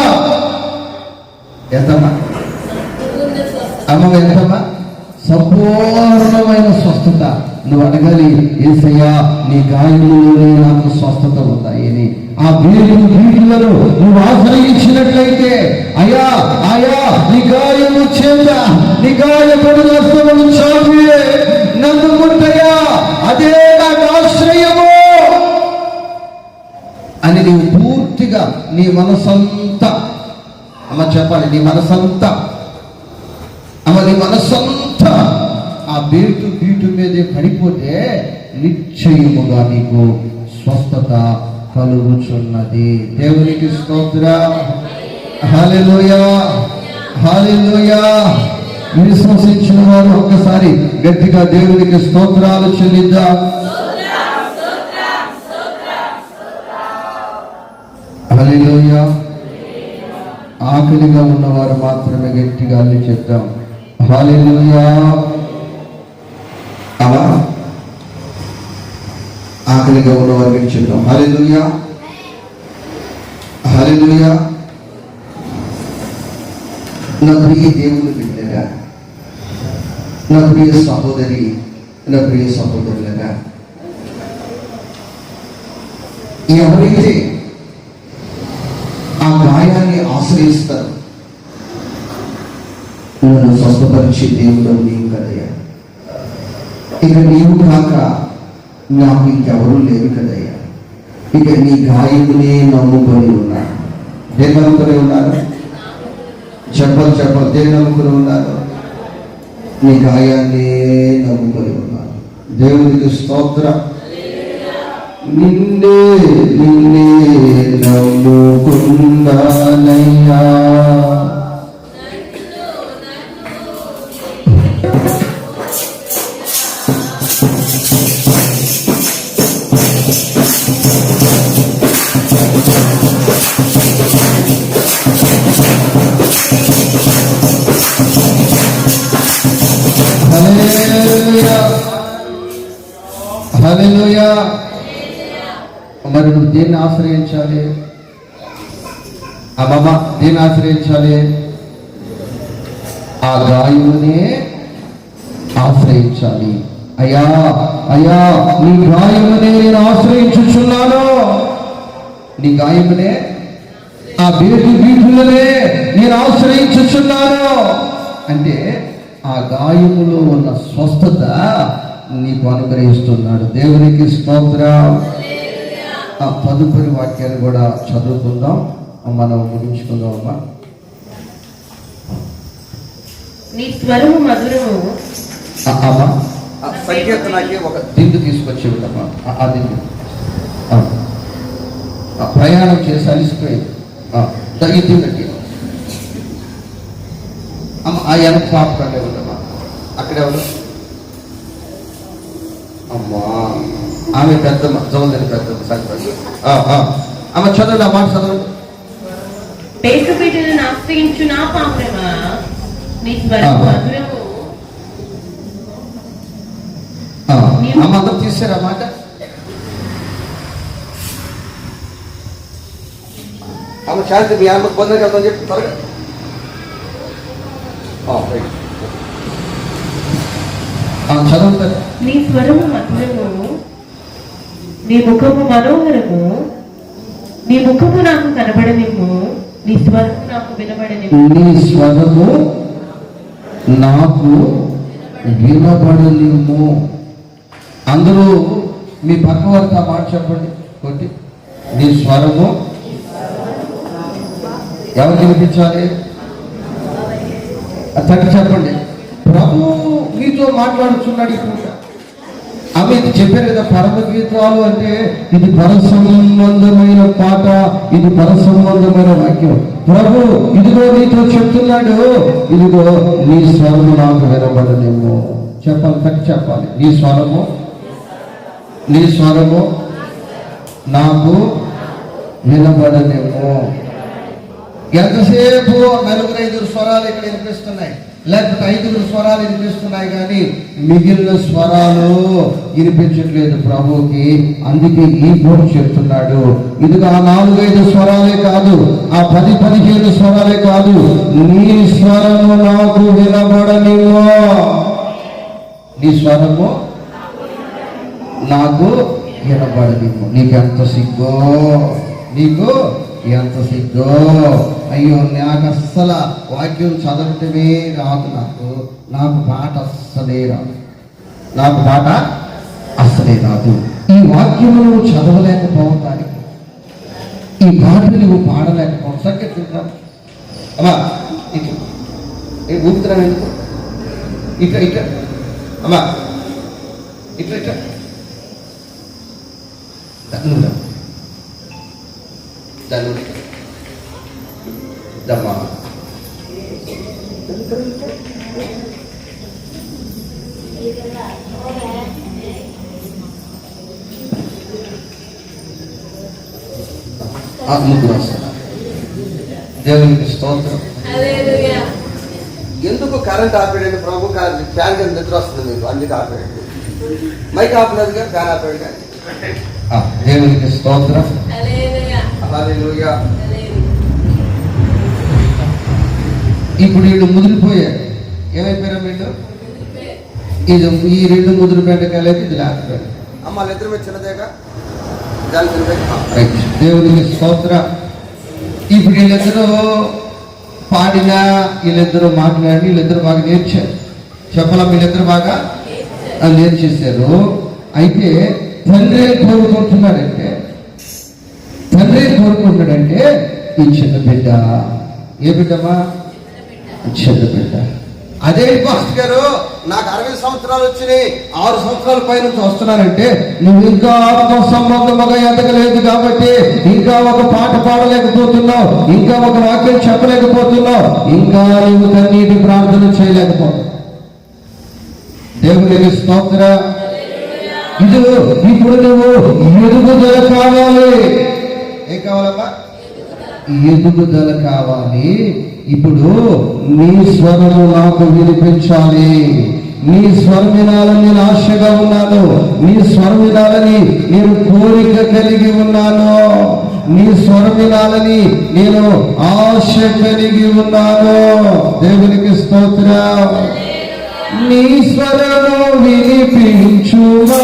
ఎంతమ్మా అమ్మ, ఎంతమ్మా? సంపూర్ణమైన స్వస్థత. నువ్వు అడగాలి, యేసయ్యా నీ గాయములోనే నాకు స్వస్థత ఉందాయని. ఆ వీటులను నువ్వు ఆశ్రయించినట్లయితే, అయ్యా నీ గాయము చేత, నీ గాయపడు వస్తువులు చాపి నన్ను ముట్టయ్యా, అదే నాకు ఆశ్రయము అని నీవు పూర్తిగా నీ మనసంతా, అమ్మ చెప్పాలి, నీ మనసంతా ఆ పీటు మీదే పడిపోతే నిశ్చయముగా నీకు స్వస్థత కలుగుచున్నది. దేవునికి స్తోత్రం. హల్లెలూయా, హల్లెలూయా. విశ్వసించిన వారు ఒక్కసారి గట్టిగా దేవునికి స్తోత్రాలు చెల్లిద్దాం. హల్లెలూయా. ఆకలిగా ఉన్నవారు మాత్రమే గట్టిగా అల్లి చెప్తాం. హల్లెలూయా. అలా ఆకలిగా ఉన్నవారు గట్టి చెప్తాం. హల్లెలూయా, హల్లెలూయా. నా ప్రియ దేవుని బిడ్డగా, నా ప్రియ సహోదరి, నా ప్రియ సహోదరులగా, ఎవరైతే ఆ గాయాన్ని ఆశ్రయిస్తారు, నన్ను స్వస్థపరిచే దేవుడు నీవు కదయ్యా, ఇక నీవు కాక నాకు ఇంకెవరూ లేరు కదయ్యా, ఇక నీ గాయమునే నమ్ముకొని ఉన్నాను. దేని నమ్ముకొని ఉన్నారు? చెప్పలు దేని నమ్ముకొని ఉన్నారు? నీ గాయాన్ని నమ్ముకొని ఉన్నారు. దేవునికి స్తోత్రం. నిన్నే నమ్ముకున్నానయ్యా. హల్లెలూయా. మరి నువ్వు దేన్ని ఆశ్రయించాలి? అమ్మమ్మ దేన్ని ఆశ్రయించాలి? ఆ గాయమునే ఆశ్రయించాలి. అయ్యా అయ్యా, నీ గాయమునే నేను ఆశ్రయించుచున్నాను. నీ గాయమునే, ఆ వీధులనే నేను ఆశ్రయించుచున్నాను అంటే ఆ గాయములో ఉన్న స్వస్థత నీకు అనుగ్రహిస్తున్నాడు. దేవునికి స్తోత్రం. ఆ తదుపరి వాక్యాన్ని కూడా చదువుకుందాం, మనం ముగించుకుందాం. అమ్మా, నీ స్వరము మధురము. అమ్మా సంకీర్తనకి ఒక దిండు తీసుకొచ్చి ఉండమ్మా. ఆ దిండు ప్రయాణం చేసి అలిసిపోయింది. ఈ దిండుకి అమ్మ ఆ వెనక పాపకంటే ఉండమ్మా. అక్కడెవరు? అమ్మా ఆమె పెద్దమ్మ, జోల్దని పెద్దమ్మ. సరిపడి అమ్మ చదవండి, ఆ మాట చదవండి. పేటుపీటలను ఆశ్రయించు నా పావురమా, నీ స్వరము మధురము. అమ్మ అందరూ తీసారు ఆ మాట. ఆమె శాంతి మీ అమ్మ పొందని వెళ్తామని చెప్పి త్వరగా. చదువుతారు. నీ స్వరము మధురము, నీ ముఖము మనోహరము, నీ ముఖము నాకు కనబడనిమ్ము, నీ స్వరము నాకు వినబడనిమ్ము. నీ స్వరము నాకు వినబడనిమ్ము. అందరూ మీ పక్క వారితో ఆ మాట చెప్పండి. కొట్టి నీ స్వరము ఎవరికి వినిపించాలి? తట్టి చెప్పండి. ప్రభు మీతో మాట్లాడుతున్నాడు. ఇప్పుడు ఆమె చెప్పారు కదా, పరమగీతాలు అంటే ఇది పరసంబంధమైన పాట, ఇది పరసంబంధమైన వాక్యం. ప్రభు ఇదిగో నీతో చెప్తున్నాడు, ఇదిగో నీ స్వరము నాకు వినబడనేమో. చెప్పాలి, తట్టి చెప్పాలి. నీ స్వరము నాకు వినబడనేమో. ఎంతసేపు 4-5 స్వరాలు ఇక్కడ వినిపిస్తున్నాయి, లేకపోతే 5 స్వరాలు వినిపిస్తున్నాయి, కానీ మిగిలిన స్వరాలు వినిపించట్లేదు ప్రభువుకి. అందుకే ఈ బోర్డు చెప్తున్నాడు, ఇదిగో ఆ 4-5 స్వరాలే కాదు, ఆ 10-15 స్వరాలే కాదు, నీ స్వరము నాకు వినబడనివ్వు. నీ స్వరము నాకు వినబడనివ్వు. నీకెంత సిగ్గో, నీకు ఎంత సిగ్గో. అయ్యో, నాకు అస్సలు వాక్యం చదవటమే రాదు, నాకు పాట అస్సలే రాదు. ఈ వాక్యము నువ్వు చదవలేకపోవటానికి, ఈ పాటలు నువ్వు పాడలేకపోవడం. సంఖ్య చూద్దాం అమ్మా. ఇట్లా ఊపుతున్నావు ఎందుకు? ఇట్లా అమ్మా, ఇట్లా దమ్మా ముగ్గురు వస్తారు. దేవునికి స్తోత్రం. ఎందుకు కరెంట్ ఆపేయండి ప్రభు? ఫ్యాన్ కింద నిద్ర వస్తుంది మీకు, అందుకే ఆపేయండి. మైక్ ఆపలేదుగా, ఫ్యాన్ ఆపేయండి కానీ. దేవునికి స్తోత్రం. హల్లెలూయా. ఇప్పుడు వీళ్ళు ముదిరిపోయారు. ఏమైపోయారు వీళ్ళు? ఇది ఈ రెండు ముదిరిపోయిన కలిపి ఇది లేకపోయారు. అమ్మ ఇద్దరు మీద చిన్నదేగా దాని దేవునికి స్తోత్రం. ఇప్పుడు వీళ్ళిద్దరూ పాడినా, వీళ్ళిద్దరూ మాట్లాడి, వీళ్ళిద్దరూ బాగా నేర్చారు. చెప్పాలా? వీళ్ళిద్దరూ బాగా నేర్చేశారు. అయితే తండ్రి కోరుకుంటున్నాడంటే ఈ చిన్న బిడ్డ, ఏ బిడ్డమా? చిన్న బిడ్డ. అదే పాస్టర్ గారు, నాకు 60 సంవత్సరాలు వచ్చినాయి, 6 సంవత్సరాల పై నుంచి వస్తున్నానంటే నువ్వు ఇంకా ఆత్మ సంబంధముగా ఎదగలేదు కాబట్టి, ఇంకా ఒక పాట పాడలేకపోతున్నావు, ఇంకా ఒక వాక్యం చెప్పలేకపోతున్నావు, ఇంకా నువ్వు కన్నీటి ప్రార్థన చేయలేకపోతున్నావు. దేవునికి స్తోత్రం. ఇప్పుడు నువ్వు ఎదుగుదల కావాలి. ఏం కావాలమ్మా? ఎదుగుదల కావాలి. ఇప్పుడు నీ స్వరము నాకు వినిపించాలి. నీ స్వరం వినాలని నేను ఆశగా ఉన్నాను. నీ స్వరం వినాలని నేను కోరిక కలిగి ఉన్నాను. నీ స్వరం వినాలని నేను ఆశ కలిగి ఉన్నాను. దేవునికి స్తోత్రం. నీ స్వరము వినిపించుమా,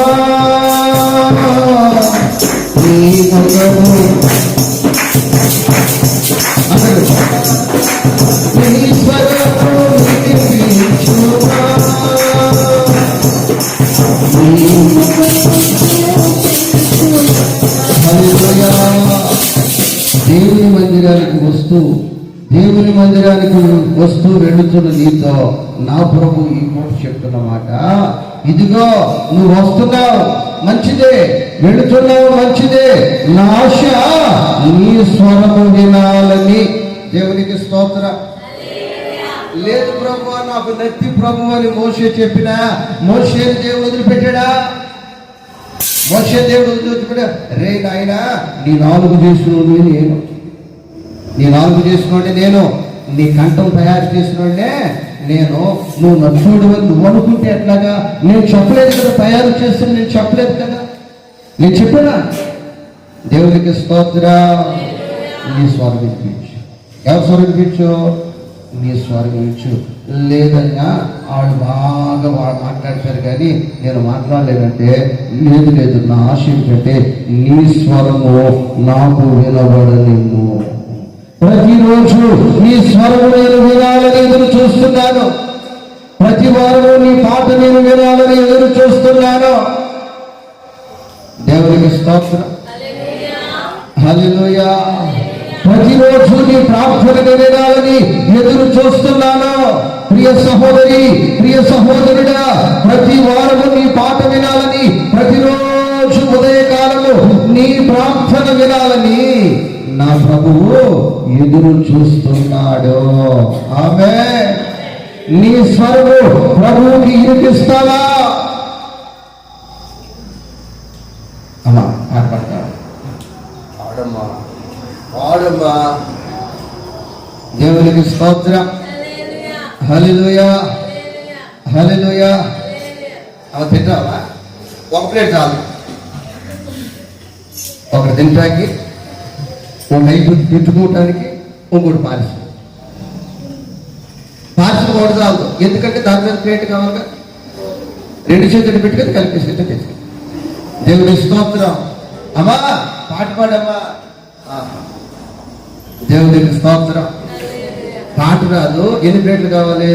నీ ముఖము నీ స్వరము వినిపించుమా, హల్లెలూయా. దేవుని మందిరానికి వస్తూ వెళుతున్న నీతో నా ప్రభు ఈ మాట చెప్తున్న మాట, ఇదిగో నువ్వు వస్తున్నావు మంచిదే, వెళుతున్నావు మంచిదే, నా ఆశ నీ స్వరము వినాలని. దేవునికి స్తోత్రం. లేదు ప్రభు, నాకు నత్తి ప్రభు అని మోషే చెప్పినా, మోషేని దేవుడు వదిలిపెట్టాడా? మోషే దేవుడు వదిలిపెట్టా? రే నాయనా, నీ 4 చేసుకున్నది నేను, నీ 4 చేసుకున్నది నేను, నీ కంఠం తయారు చేసినోడే నేను. నువ్వు నచ్చుడు అని నువ్వు అనుకుంటే ఎట్లాగా? నేను చెప్పలేదు కదా, తయారు చేస్తున్నా, నేను చెప్పలేదు కదా, నేను చెప్పానా? దేవునికి స్తోత్రం. నీ స్వరం వినిపించు. ఎవరి స్వరం వినిపించు? నీ స్వరం వినిపించు. లేదన్నా వాళ్ళు బాగా మాట్లాడతారు కానీ నేను మాట్లాడలేదంటే, లేదు నా ఆశ ఏంటంటే నీ స్వరము నాకు వినబడనివ్వు. ప్రతిరోజు నీ స్వరము నేను వినాలని ఎదురు చూస్తున్నాను. ప్రతి వారము నీ పాట నేను వినాలని ఎదురు చూస్తున్నాను. దేవునికి స్తోత్రం. హల్లెలూయా. ప్రతిరోజు నీ ప్రార్థన వినాలని ఎదురు చూస్తున్నాను. ప్రియ సహోదరి, ప్రియ సహోదరుడా, ప్రతి వారము నీ పాట వినాలని, ప్రతిరోజు ఉదయకాలము నీ ప్రార్థన వినాలని నా ప్రభువు ఎదురు చూస్తున్నాడు. ఆమేన్. నీ స్వరము ప్రభువుకి ఇరికిస్తావా? అమ్మా పాడతాడు. ఆడమ్మా. దేవునికి స్తోత్రం. హల్లెలూయా, హల్లెలూయా. అవి తింటావా? ఒక ప్లేట్ చాలు. ఒకటి తింటానికి, ఒక ఐదు తిట్టుకోవటానికి, ఇంకోటి పార్సల్ కూడా చాలు. ఎందుకంటే దాని మీద ప్లేట్ కావాలిగా. 2 చేతులు పెట్టుకొని కలిపేసి తెచ్చు. దేవుని స్తోత్రం. అమ్మా పాట పాడమ్మా. దేవునికి స్తోత్రం. పాట రాదు. ఎన్ని ప్లేట్లు కావాలి?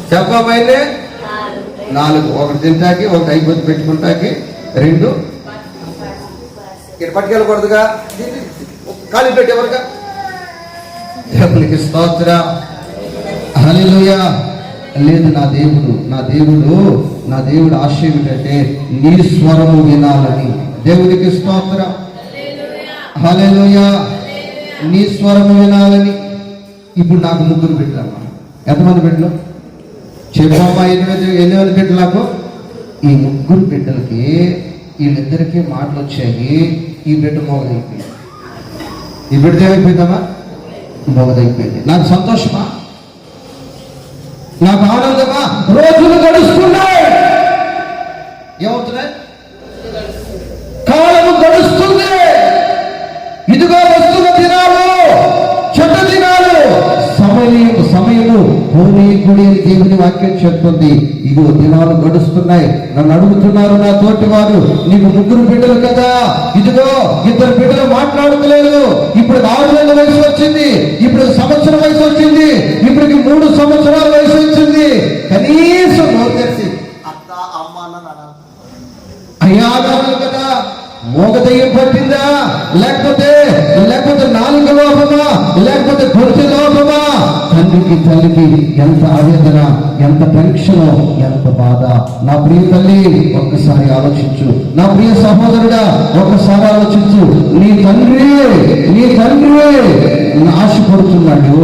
చెప్పబోయే 4. ఒకటి తింటాకి, ఒకటి అయిపోతే పెట్టుకుంటాకి, 2 ఇక్కడ పట్టుకెళ్ళకూడదుగా, ఖాళీ పెట్టేవరగా. దేవునికి స్తోత్రం. హల్లెలూయా. లేదు, నా దేవుడు ఆశయం ఏంటంటే నీ స్వరము వినాలని. దేవునికి స్తోత్రం. హల్లెలూయా. నీ స్వరం వినాలని. ఇప్పుడు నాకు ముగ్గురు బిడ్డలమ్మా. ఎంతమంది బిడ్డలు చెప్పమ్మా? ఎన్ని మంది బిడ్డలు నాకు? ఈ ముగ్గురు బిడ్డలకి వీళ్ళిద్దరికీ మాటలు వచ్చాయి. ఈ బిడ్డ మొగదైపోయింది. ఈ బిడ్డ ఏమైపోయిందమ్మా? మొగదైపోయింది. నాకు సంతోషమా? నాకు ఆనందమా? రోజులు గడుస్తున్నాయి. ఏమవుతున్నాయి? కాలము గడుస్తుంది. ఇదిగో వస్తున్న దినాలు, చెడ్డ దినాలు, సమయము పోనీ గుడి అని దేవుని వాక్యం చెప్తుంది. ఇదిగో దినాలు గడుస్తున్నాయి. నన్ను అడుగుతున్నారు నా తోటి వారు, నీకు ముగ్గురు బిడ్డలు కదా, ఇదిగో ఇద్దరు బిడ్డలు మాట్లాడుకోలేదు. ఇప్పుడు 6 నెలల వయసు వచ్చింది, ఇప్పుడు సంవత్సరం వయసు వచ్చింది, ఇప్పటికి 3 సంవత్సరాల వయసు వచ్చింది. కనీసం నోరు తెరిచి అత్త అమ్మ అన్న అయ్యా కదా. మోగదయ్యం పట్టిందా? లేకపోతే నాలుక లోపమా? లేకపోతే గొంతు లోపమా? తండ్రికి తల్లికి ఎంత ఆవేదన, ఎంత టెన్షన్, ఎంత బాధ. నా ప్రియ తల్లి ఒక్కసారి ఆలోచించు. నా ప్రియ సహోదరుడా ఒక్కసారి ఆలోచించు. నీ తండ్రి ఆశపడుతున్నాడు.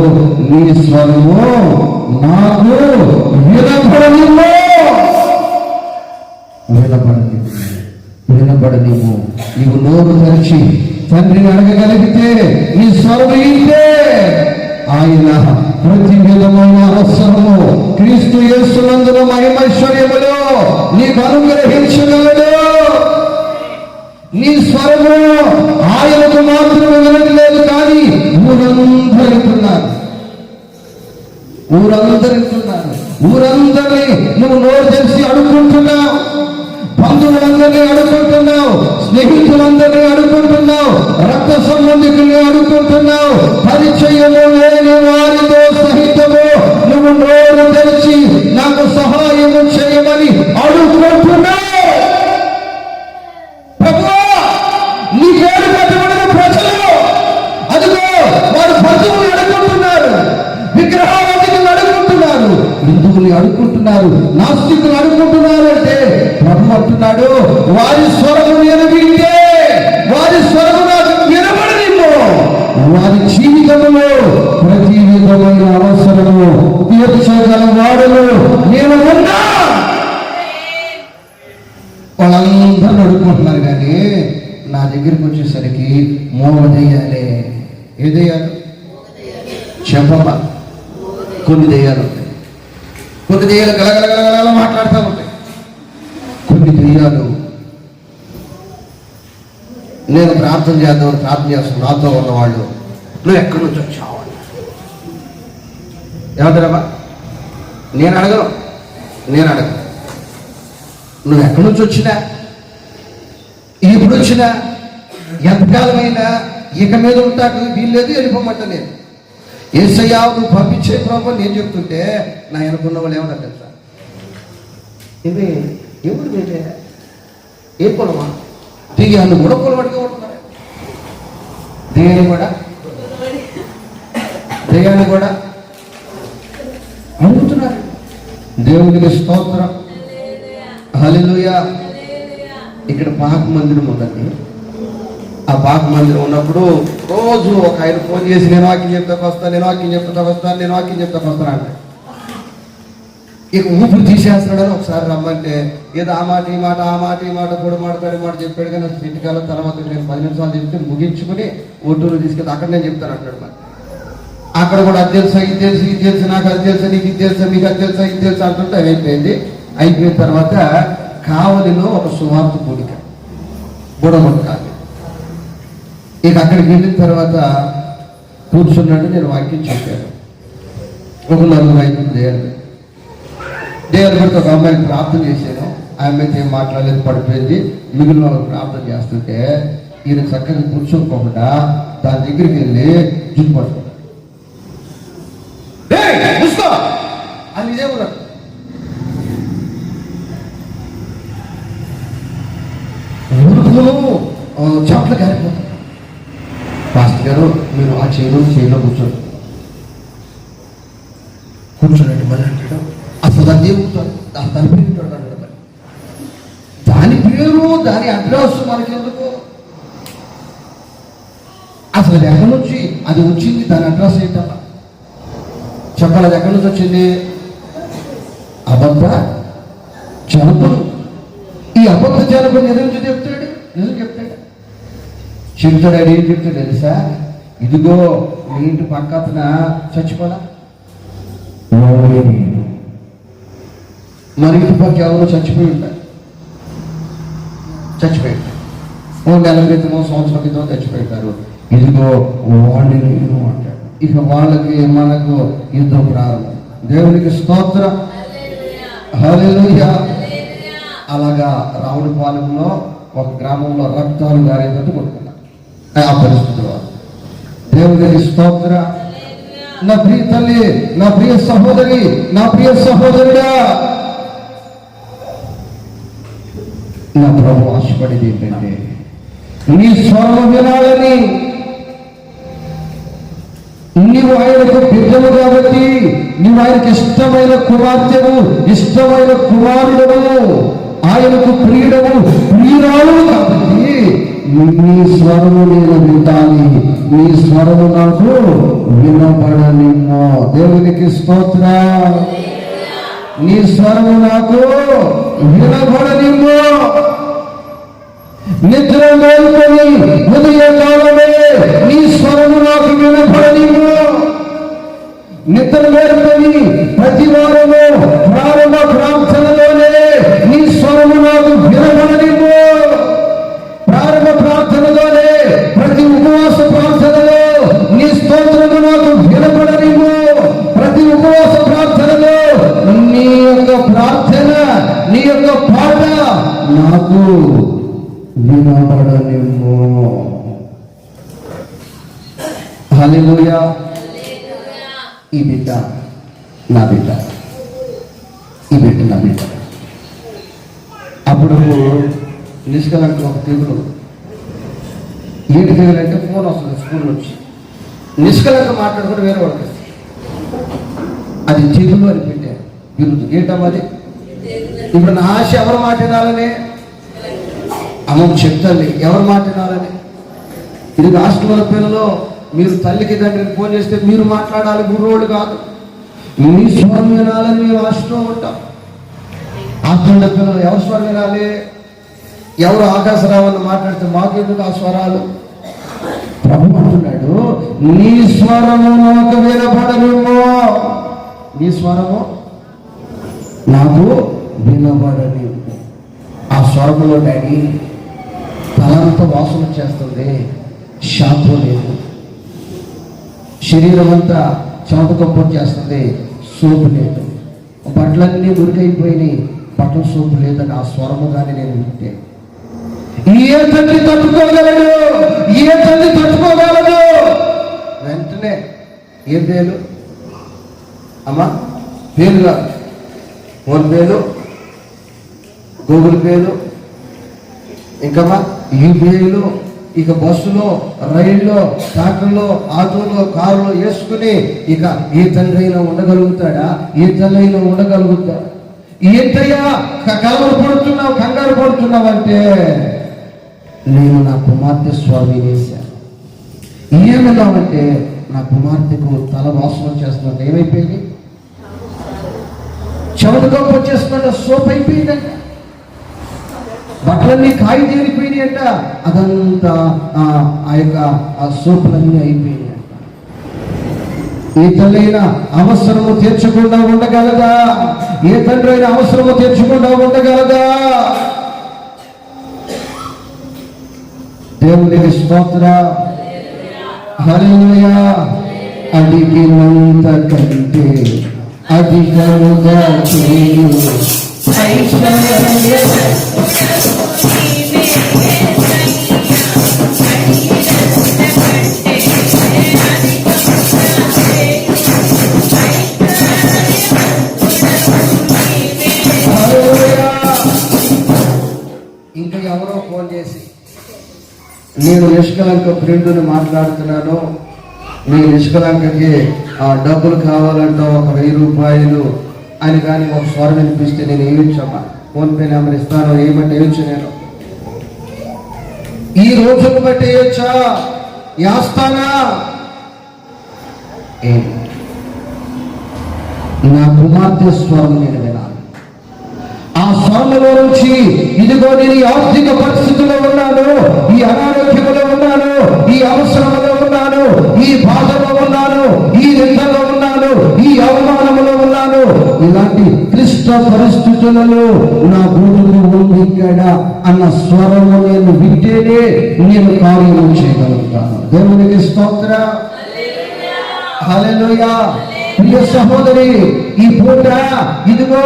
నీ స్వరము నాకు వినపడనివ్వు. నీవు నోరు తెరిచి తండ్రిని అడగగలిగితే, నీ స్వరం ఇంటే ఆయన ప్రతి విధమైన అవసరము క్రీస్తు యేసునందున మహిమైశ్వర్యములో నీకు అనుగ్రహించగలడు. నీ స్వరము ఆయనకు మాత్రమే వినట్లేదు, కానీ ఊరందరినీ నువ్వు నోరు తెరిచి అడుగుకుంటున్నావు. బంధువులందరినీ అడుగుకుంటున్నావు, స్నేహితులందరినీ అడుగుకుంటున్నావు, రక్త సంబంధికుల్ని అడుగుకుంటున్నావు. పరిచయము లేని వారితో సహితము నువ్వు నోరు తెరిచి నాకు సహాయము చేయమని అడుగుకుంటున్నావు. ప్రభువా, నీ పేరు పెట్టబడిన ప్రజలు అదిగో వారు బంధువులు అడుగుకుంటున్నారు, విగ్రహావతిని అడుగుకుంటున్నారు, హిందువులు అడుగుకుంటున్నారు, నాస్తికులు అడుగుకుంటున్నారు. అంటే ప్రభు అంటున్నాడు, వారి స్వరము నేను వింటే, వారి స్వరము నాకు వినబడనివ్వు. వారి జీవితంలో ప్రతి విధమైన అవసరము తీర్చగల వాడును నేను ఉన్నా. వాళ్ళందరూ అడుగుకుంటున్నారు, కానీ నా దగ్గరికి వచ్చేసరికి మోగదయ్యాలే. ఏ దయ్యాలు చెప్పమ్మా? కొన్ని దయ్యాలు ఉంటాయి. కొన్ని దయ్యాలు గలగలగలగల మాట్లాడుతూ ఉంటాయి. కొన్ని దయ్యాలు నేను ప్రార్థన చేస్తాను. నాతో ఉన్నవాళ్ళు, నువ్వు ఎక్కడి నుంచి వచ్చావు ఏమంటారమ్మా? నేను అడగను. నువ్వు ఎక్కడి నుంచి వచ్చినా, ఇప్పుడు వచ్చినా, ఎంతకాలమైనా ఇక మీద ఉంటాకు వీల్లేదు, వెళ్ళిపోమంట. నేను యేసయ్యా నువ్వు పంపించే ప్రభు నేను చెప్తుంటే నా వెనుకున్న వాళ్ళు ఏమన్నారు తెలుసా? ఇవి ఎవరు మీరే? ఏ కులమా? దెయ్యాన్ని కూడా కులబడిగా ఉంటున్నారు. దెయ్యాన్ని కూడా అడుగుతున్నారు. దేవునికి స్తోత్రం. హల్లెలూయా. ఇక్కడ పాక మందిరం ఉందండి. ఆ పాక మందిరం ఉన్నప్పుడు రోజు ఒక ఆయన ఫోన్ చేసి, నేను వాక్యం చెప్తాకు వస్తాను అంటే ఇక ఊపిరి తీసేస్తున్నాడని ఒకసారి రమ్మంటే ఏదో ఆ మాట ఈ మాట కూడా మాట చెప్పాడు. కానీ ఇంటికాలం తర్వాత నేను 10 నిమిషాలు చెప్తే ముగించుకుని ఓటూరు తీసుకెళ్తే అక్కడ నేను చెప్తాను అంటాడు. మరి అక్కడ కూడా అది తెలుసా, ఇది తెలుసు, నాకు అది తెలుసా, నీకు ఇది తెలుసా, మీకు అది తెలుసా, ఇది తెలుసా అంటుంటే అయిపోయిన తర్వాత కావలిలో ఒక సువార్త కూడిక బుడగొట్టాలి. ఇక అక్కడికి వెళ్ళిన తర్వాత కూర్చున్నాడు. నేను వాక్యం చెప్పాను. ఒక 4-5 దేవుడితో ఒక అమ్మాయికి ప్రార్థన చేశాను. ఆ అమ్మాయితో ఏం మాట్లాడలేదు, పడిపోయింది. మిగిలిన వాళ్ళకి ప్రార్థన చేస్తుంటే ఈయన చక్కగా కూర్చోకుండా దాని దగ్గరికి వెళ్ళి జుట్టు పట్టుకున్నాడు. అని ఇదే ఉన్నాడు. చెట్లు గారిపోతాడు. పాస్టర్ గారు మీరు ఆ చైర్లో కూర్చోండి మళ్ళీ అంటాడు. అసలు దాన్ని ఏముతాడు, దాని పేరు అంటాడు. మరి దాని పేరు దాని అడ్రస్ మనకెందుకు? అసలు అది ఎక్కడి నుంచి అది వచ్చింది? దాని అడ్రస్ ఏంటమ్మా చెప్పాలి. అది ఎక్కడి నుంచి వచ్చింది? అబద్ధ జనకుడు. ఈ అబద్ధ జనకుడు నిజం చెప్తాడు, నిజం చెప్తాడు. చెబుతాడు. ఆయన ఏం చెప్తాడు తెలుసా? ఇదిగో మీ ఇంటి పక్కన చచ్చిపోడా, మరి ఇంటి పక్క ఎవరో చచ్చిపోయి ఉంటారు. చచ్చిపోయాడు. ఓ నెల క్రితమో సంవత్సరం క్రితం చచ్చిపోయారు. ఇదిగో వాడిని నేను అంటాడు. ఇక వాళ్ళకి మనకు యుద్ధం ప్రారంభం. దేవునికి స్తోత్రం, హల్లెలూయా. అలాగా రావులపాలెంలో ఒక గ్రామంలో రక్తాలు గారేటట్టు కొట్టుకున్నారు ఆ పరిస్థితుల్లో. దేవునికి స్తోత్రం. నా ప్రియ తల్లి, నా ప్రియ సహోదరి, నా ప్రియ సహోదరుడా, నా ప్రభు ఆశపడేది ఏంటంటే నీ స్వరము వినాలని. నీవు ఆయనకు బిడ్డలు కాబట్టి, నీవు ఆయనకు ఇష్టమైన కుమార్తెవు, ఇష్టమైన కుమారుడము, ఆయనకు ప్రియుడము, ప్రియురాలు కాబట్టి నీ స్వరము నేను వింటాలి, నీ స్వరము నాకు వినబడనిమ్మో. దేవునికి స్తోత్రం. నీ స్వరము నాకు వినబడనిమ్మో. నిద్ర మేల్కొని ఉదయ కాలమే నీ స్వరము నాకు వినబడనిమ్మో. నిద్ర మేల్కొని ప్రతి వారము ప్రారంభ ప్రార్థనలోనే నీ స్వరము నాకు వినబడనిమ్మో. ప్రారంభ ప్రార్థనలోనే ప్రతి ఉపవాస ప్రార్థనలో నీ స్తోత్రము నాకు వినబడనిమ్మో. ప్రతి ఉపవాస ప్రార్థనలో నీ యొక్క ప్రార్థన, నీ యొక్క పాట నాకు వినబడనిమ్మో. హల్లెలూయా. ఈ బిడ్డ నా బిడ్డ, ఈ బిడ్డ నా బిడ్డ. అప్పుడు నిష్కలంక ఒక తెగులు. ఏంటి తెగులు అంటే ఫోన్ వస్తుంది స్కూల్ నుంచి, నిష్కలంక మాట్లాడుకుంటే వేరే వాళ్ళకి అది తెగులు అని పెట్టారు బిరుదు. ఏంటమ్మది? ఇప్పుడు నా ఆశ ఎవరు మాట వినాలని? అమ్మ చెప్తాను ఎవరు మాట వినాలని. ఇది రాష్ట్రంలో పిల్లలు మీరు తల్లికి తండ్రికి ఫోన్ చేస్తే మీరు మాట్లాడాలి, గురువులు కాదు. మీ స్వరం వినాలని మేము ఆశతో ఉంటాం. హాస్టల్లో పిల్లలు ఎవరు స్వరం వినాలి? ఎవరు ఆకాశరావుని మాట్లాడితే మాకెందుకు ఆ స్వరాలు? ప్రభు అంటున్నాడు, నీ స్వరము నాకు వినబడనిమ్మో. నీ స్వరము నాకు వినబడనిమ్మో. ఆ స్వరములో డాడీ తలంతా వాసన చేస్తుంది, శాంతం లేదు. శరీరం అంతా చెమట కంపోజ్ చేస్తుంది, సోపు లేదు. బట్టలన్నీ మురికైపోయినాయి, బట్టల సోపు లేదని ఆ స్వరము కానీ నేను వింటే ఏ తండ్రి తట్టుకోగలడు? ఏ తల్లి తట్టుకోగలడు? వెంటనే ఏం పేరు అమ్మా? పేరు కాదు, ఫోన్ పేరు, గూగుల్ పేలు, ఇంకమ్మా యూపీఐలు, ఇక బస్సులో, రైల్లో, ట్రాక్టర్లో, ఆటోలో, కారులో వేసుకుని ఇక ఏ తండ్రి అయినా ఉండగలుగుతాడా? ఏ తల్లి అయినా ఉండగలుగుతాడా? ఏంటయ్యా కలవర పడుతున్నావు, కంగారు పడుతున్నావు అంటే నేను నా కుమార్తె స్వామి వేశాను. ఏమన్నామంటే నా కుమార్తెకు తల వాసన చేస్తున్నట్టు ఏమైపోయింది? చెమట కప్పు వచ్చేస్తున్న సోప్ అయిపోయిందంట. బట్టలన్నీ కాయి తేలిపోయినాయి అంట. అదంతా ఆ యొక్క ఆ సోపులన్నీ అయిపోయినాయి అంట. ఏ తల్లి అయినా అవసరము తీర్చకుండా ఉండగలదా? ఏ తండ్రి అయినా అవసరము తీర్చకుండా ఉండగలదా? దేవునికి స్తోత్రం, హల్లెలూయా. అడిగినంత కంటే అధికముగా చేయు ఇంకా ఎవరో ఫోన్ చేసి నేను నిష్కలంక ఫ్రెండ్ని మాట్లాడుతున్నాను, మీ నిష్కలంకకి డబ్బులు కావాలంటే 1000 రూపాయలు అని కానీ ఒక స్వరం వినిపిస్తే నేను ఏమిచ్చమ్మా? ఫోన్పే నెంబర్ ఇస్తాను, ఏమంటే ఏమిచ్చు నేను ఈ రోజును బట్టి వేయొచ్చా? వేస్తానా? నా కుమార్తె స్వరం నేను వినాలి. ఆ స్వరంలో నుంచి ఇదిగో నేను ఈ ఆర్థిక పరిస్థితుల్లో ఉన్నాను, ఈ అనారోగ్యంలో ఉన్నాను, ఈ అవసరంలో ఉన్నాను, ఈ బాధలో ఉన్నాను, ఈ నిందలో ఉన్నాను, ఈ అవమానంలో ఉన్నాను, ఇలాంటి క్లిష్ట పరిస్థితులలో నా గూడును ఉండిక్కడ అన్న స్వరము నేను వింటేనే నేను కార్యం చేయగలుగుతాను. దేవునికి స్తోత్రం. హల్లెలూయా. ప్రియ సహోదరి, ఈ పూట ఇదిగో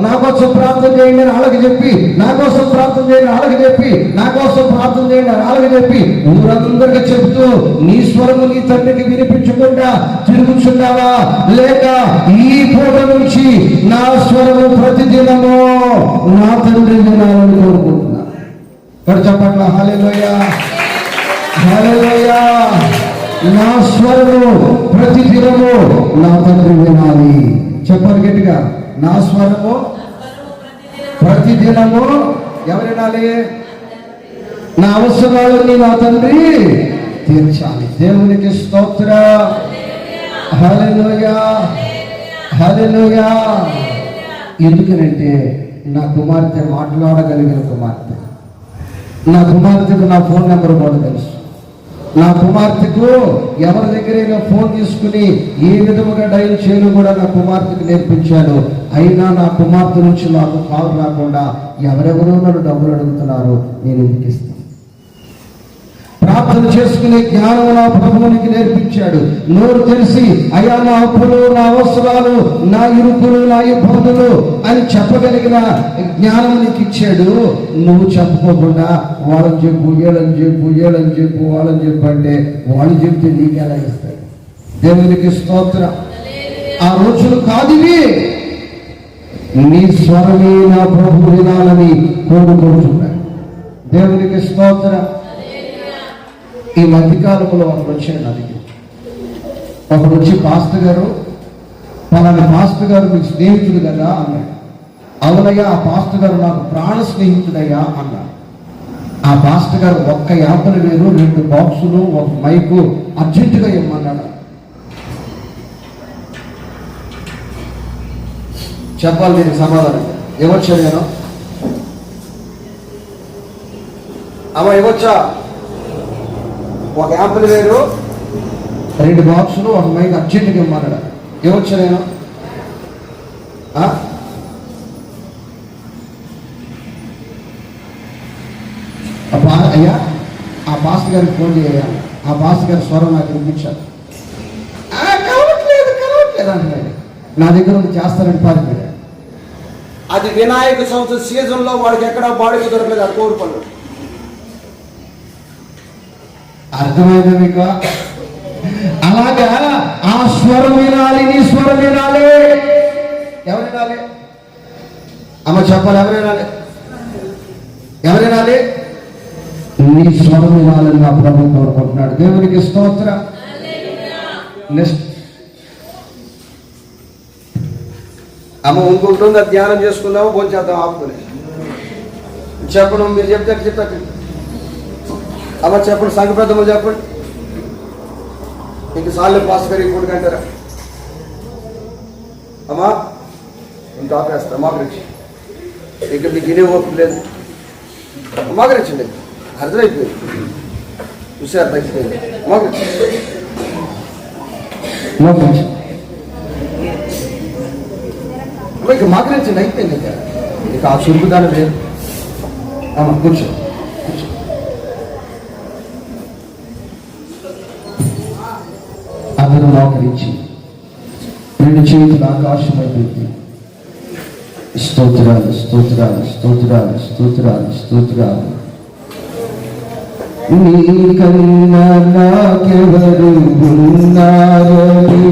నా కోసం ప్రార్థన చేయండి అని వాళ్ళకి చెప్పి, నా కోసం ప్రార్థన చేయండి వాళ్ళకి చెప్పి, నా కోసం ప్రార్థన చేయండి అని వాళ్ళకి చెప్పి ఊరందరికీ చెబుతూ నీ స్వరము నీ తండ్రికి వినిపించకుండా తిరుగుచున్నావా? లేక ఈ పూట నుంచి నా స్వరము ప్రతిదినము నా తండ్రి వినాలని కోరుకుంటున్నా. ఇక్కడ చెప్పట్ల హల్లెలూయా, హల్లెలూయా. నా స్వరము ప్రతిదినము నా తండ్రి వినాలి. చెప్పాలి గట్టిగా, నా స్వరము ప్రతిదినము ఎవరు వినాలి? నా అవసరాలని నా తండ్రి తీర్చాలి. దేవునికి స్తోత్రం. హల్లెలూయా, హల్లెలూయా. ఎందుకనంటే నా కుమార్తె మాట్లాడగలిగిన కుమార్తె. నా కుమార్తెకు నా ఫోన్ నెంబర్ కూడా తెలుసు. నా కుమార్తెకు ఎవరి దగ్గరైనా ఫోన్ తీసుకుని ఏ విధముగా డైల్ చేయను కూడా నా కుమార్తెకు నేర్పించాను. అయినా నా కుమార్తె నుంచి నాకు కాల్ రాకుండా ఎవరెవరో నన్ను డబ్బులు అడుగుతున్నారు, నేను ఎందుకు ఇస్తాను? ప్రార్థన చేసుకునే జ్ఞానం నా ప్రభువునికి నేర్పించాడు. నోరు తెలిసి అయ్యా నా అప్పులు, నా అవసరాలు, నా ఇరుకులు, నా ఇబ్బందులు అని చెప్పగలిగిన జ్ఞానం నీకు ఇచ్చాడు. నువ్వు చెప్పుకోకుండా వాళ్ళని చెప్పు, ఏళ్ళని చెప్పు, ఏళ్ళని చెప్పు, వాళ్ళని చెప్పు అంటే వాళ్ళు చెప్తే నీకెలా ఇస్తాడు? దేవునికి స్తోత్రం. ఆ రోజులు కాదివి. నీ స్వరమే నా ప్రభు వినాలని కోరుకుంటున్నాడు. దేవునికి స్తోత్రం. ఈ మధ్యకాలంలో ఒకడు వచ్చాడు నా దగ్గర. ఒకడు వచ్చి, పాస్టర్ గారు, పలానా పాస్టర్ గారు మీకు స్నేహితుడు కదా అన్నాడు. అవునయ్యా, ఆ పాస్టర్ గారు నాకు ప్రాణ స్నేహితుడయ్యా అన్నాడు. ఆ పాస్టర్ గారు ఒక్క 50,000, 2 బాక్సులు, ఒక మైకు అర్జెంటుగా ఇమ్మన్నాడు. చెప్పాలి దీనికి సమాధానం. ఇవ్వచ్చా? నేను అమ్మ ఇవ్వచ్చా? ఒక 50,000, 2 బాక్సులు, ఒక మైక్ అర్జెంటుగా ఇమ్మన్నాడు. ఇవ్వచ్చు నేను? అయ్యా, ఆ పాస్టర్ గారికి ఫోన్ చేయాలి. ఆ పాస్టర్ గారి స్వరం నాకు వినిపించాలి. కలవట్లేదు అంటున్నాడు. నా దగ్గర ఉంది, చేస్తానని పారిపోయాడు. అది వినాయక చవితి సీజన్లో వాడికి ఎక్కడ బాడీకి దొరకలేదు. అది కోరుకోండి. అర్థమైంది మీకు? అలాగా ఆ స్వరం వినాలి, నీ స్వరం వినాలి. ఎవరు వినాలి? అమ్మ చెప్పాలి, ఎవరు వినాలి? ఎవరు వినాలి? నీ స్వరం వినాలని నా ప్రభువు కోరుకుంటున్నాడు. దేవునికి స్తోత్రం. నెక్స్ట్ అమ్మ ఇంకొకటి ఉంది, అది ధ్యానం చేసుకుందాము, భోజనం చేద్దాం ఆపుకుని. చెప్పను, మీరు చెప్తే చెప్తా. అమ్మ చెప్పండి, సంఘప్రదము చెప్పండి. ఇంక సార్లు పాస్ గారు ఇంకోటి కంటారా? అమ్మా ఇంత ఆపేస్తా. మాకు ఇక మీకు ఇనే ఓపిక లేదు. మాకు రచ్చింది, అర్థమైపోయింది, చూసారు, తగ్గిపోయింది. మాకు ఇక మాకు నచ్చింది, అయిపోయింది. ఇక ఆ చురుకుదానం లేదు. అమ్మ కూర్చో. అందరూ మోకరించి 2 చేతులు ఆకాశమైపోయింది. స్తోత్రాలు, స్తోత్రాలు, స్తోత్రాలు, స్తోత్రాలు, స్తోత్రాలు. నీకన్నా నాకెవరు ఉన్నారని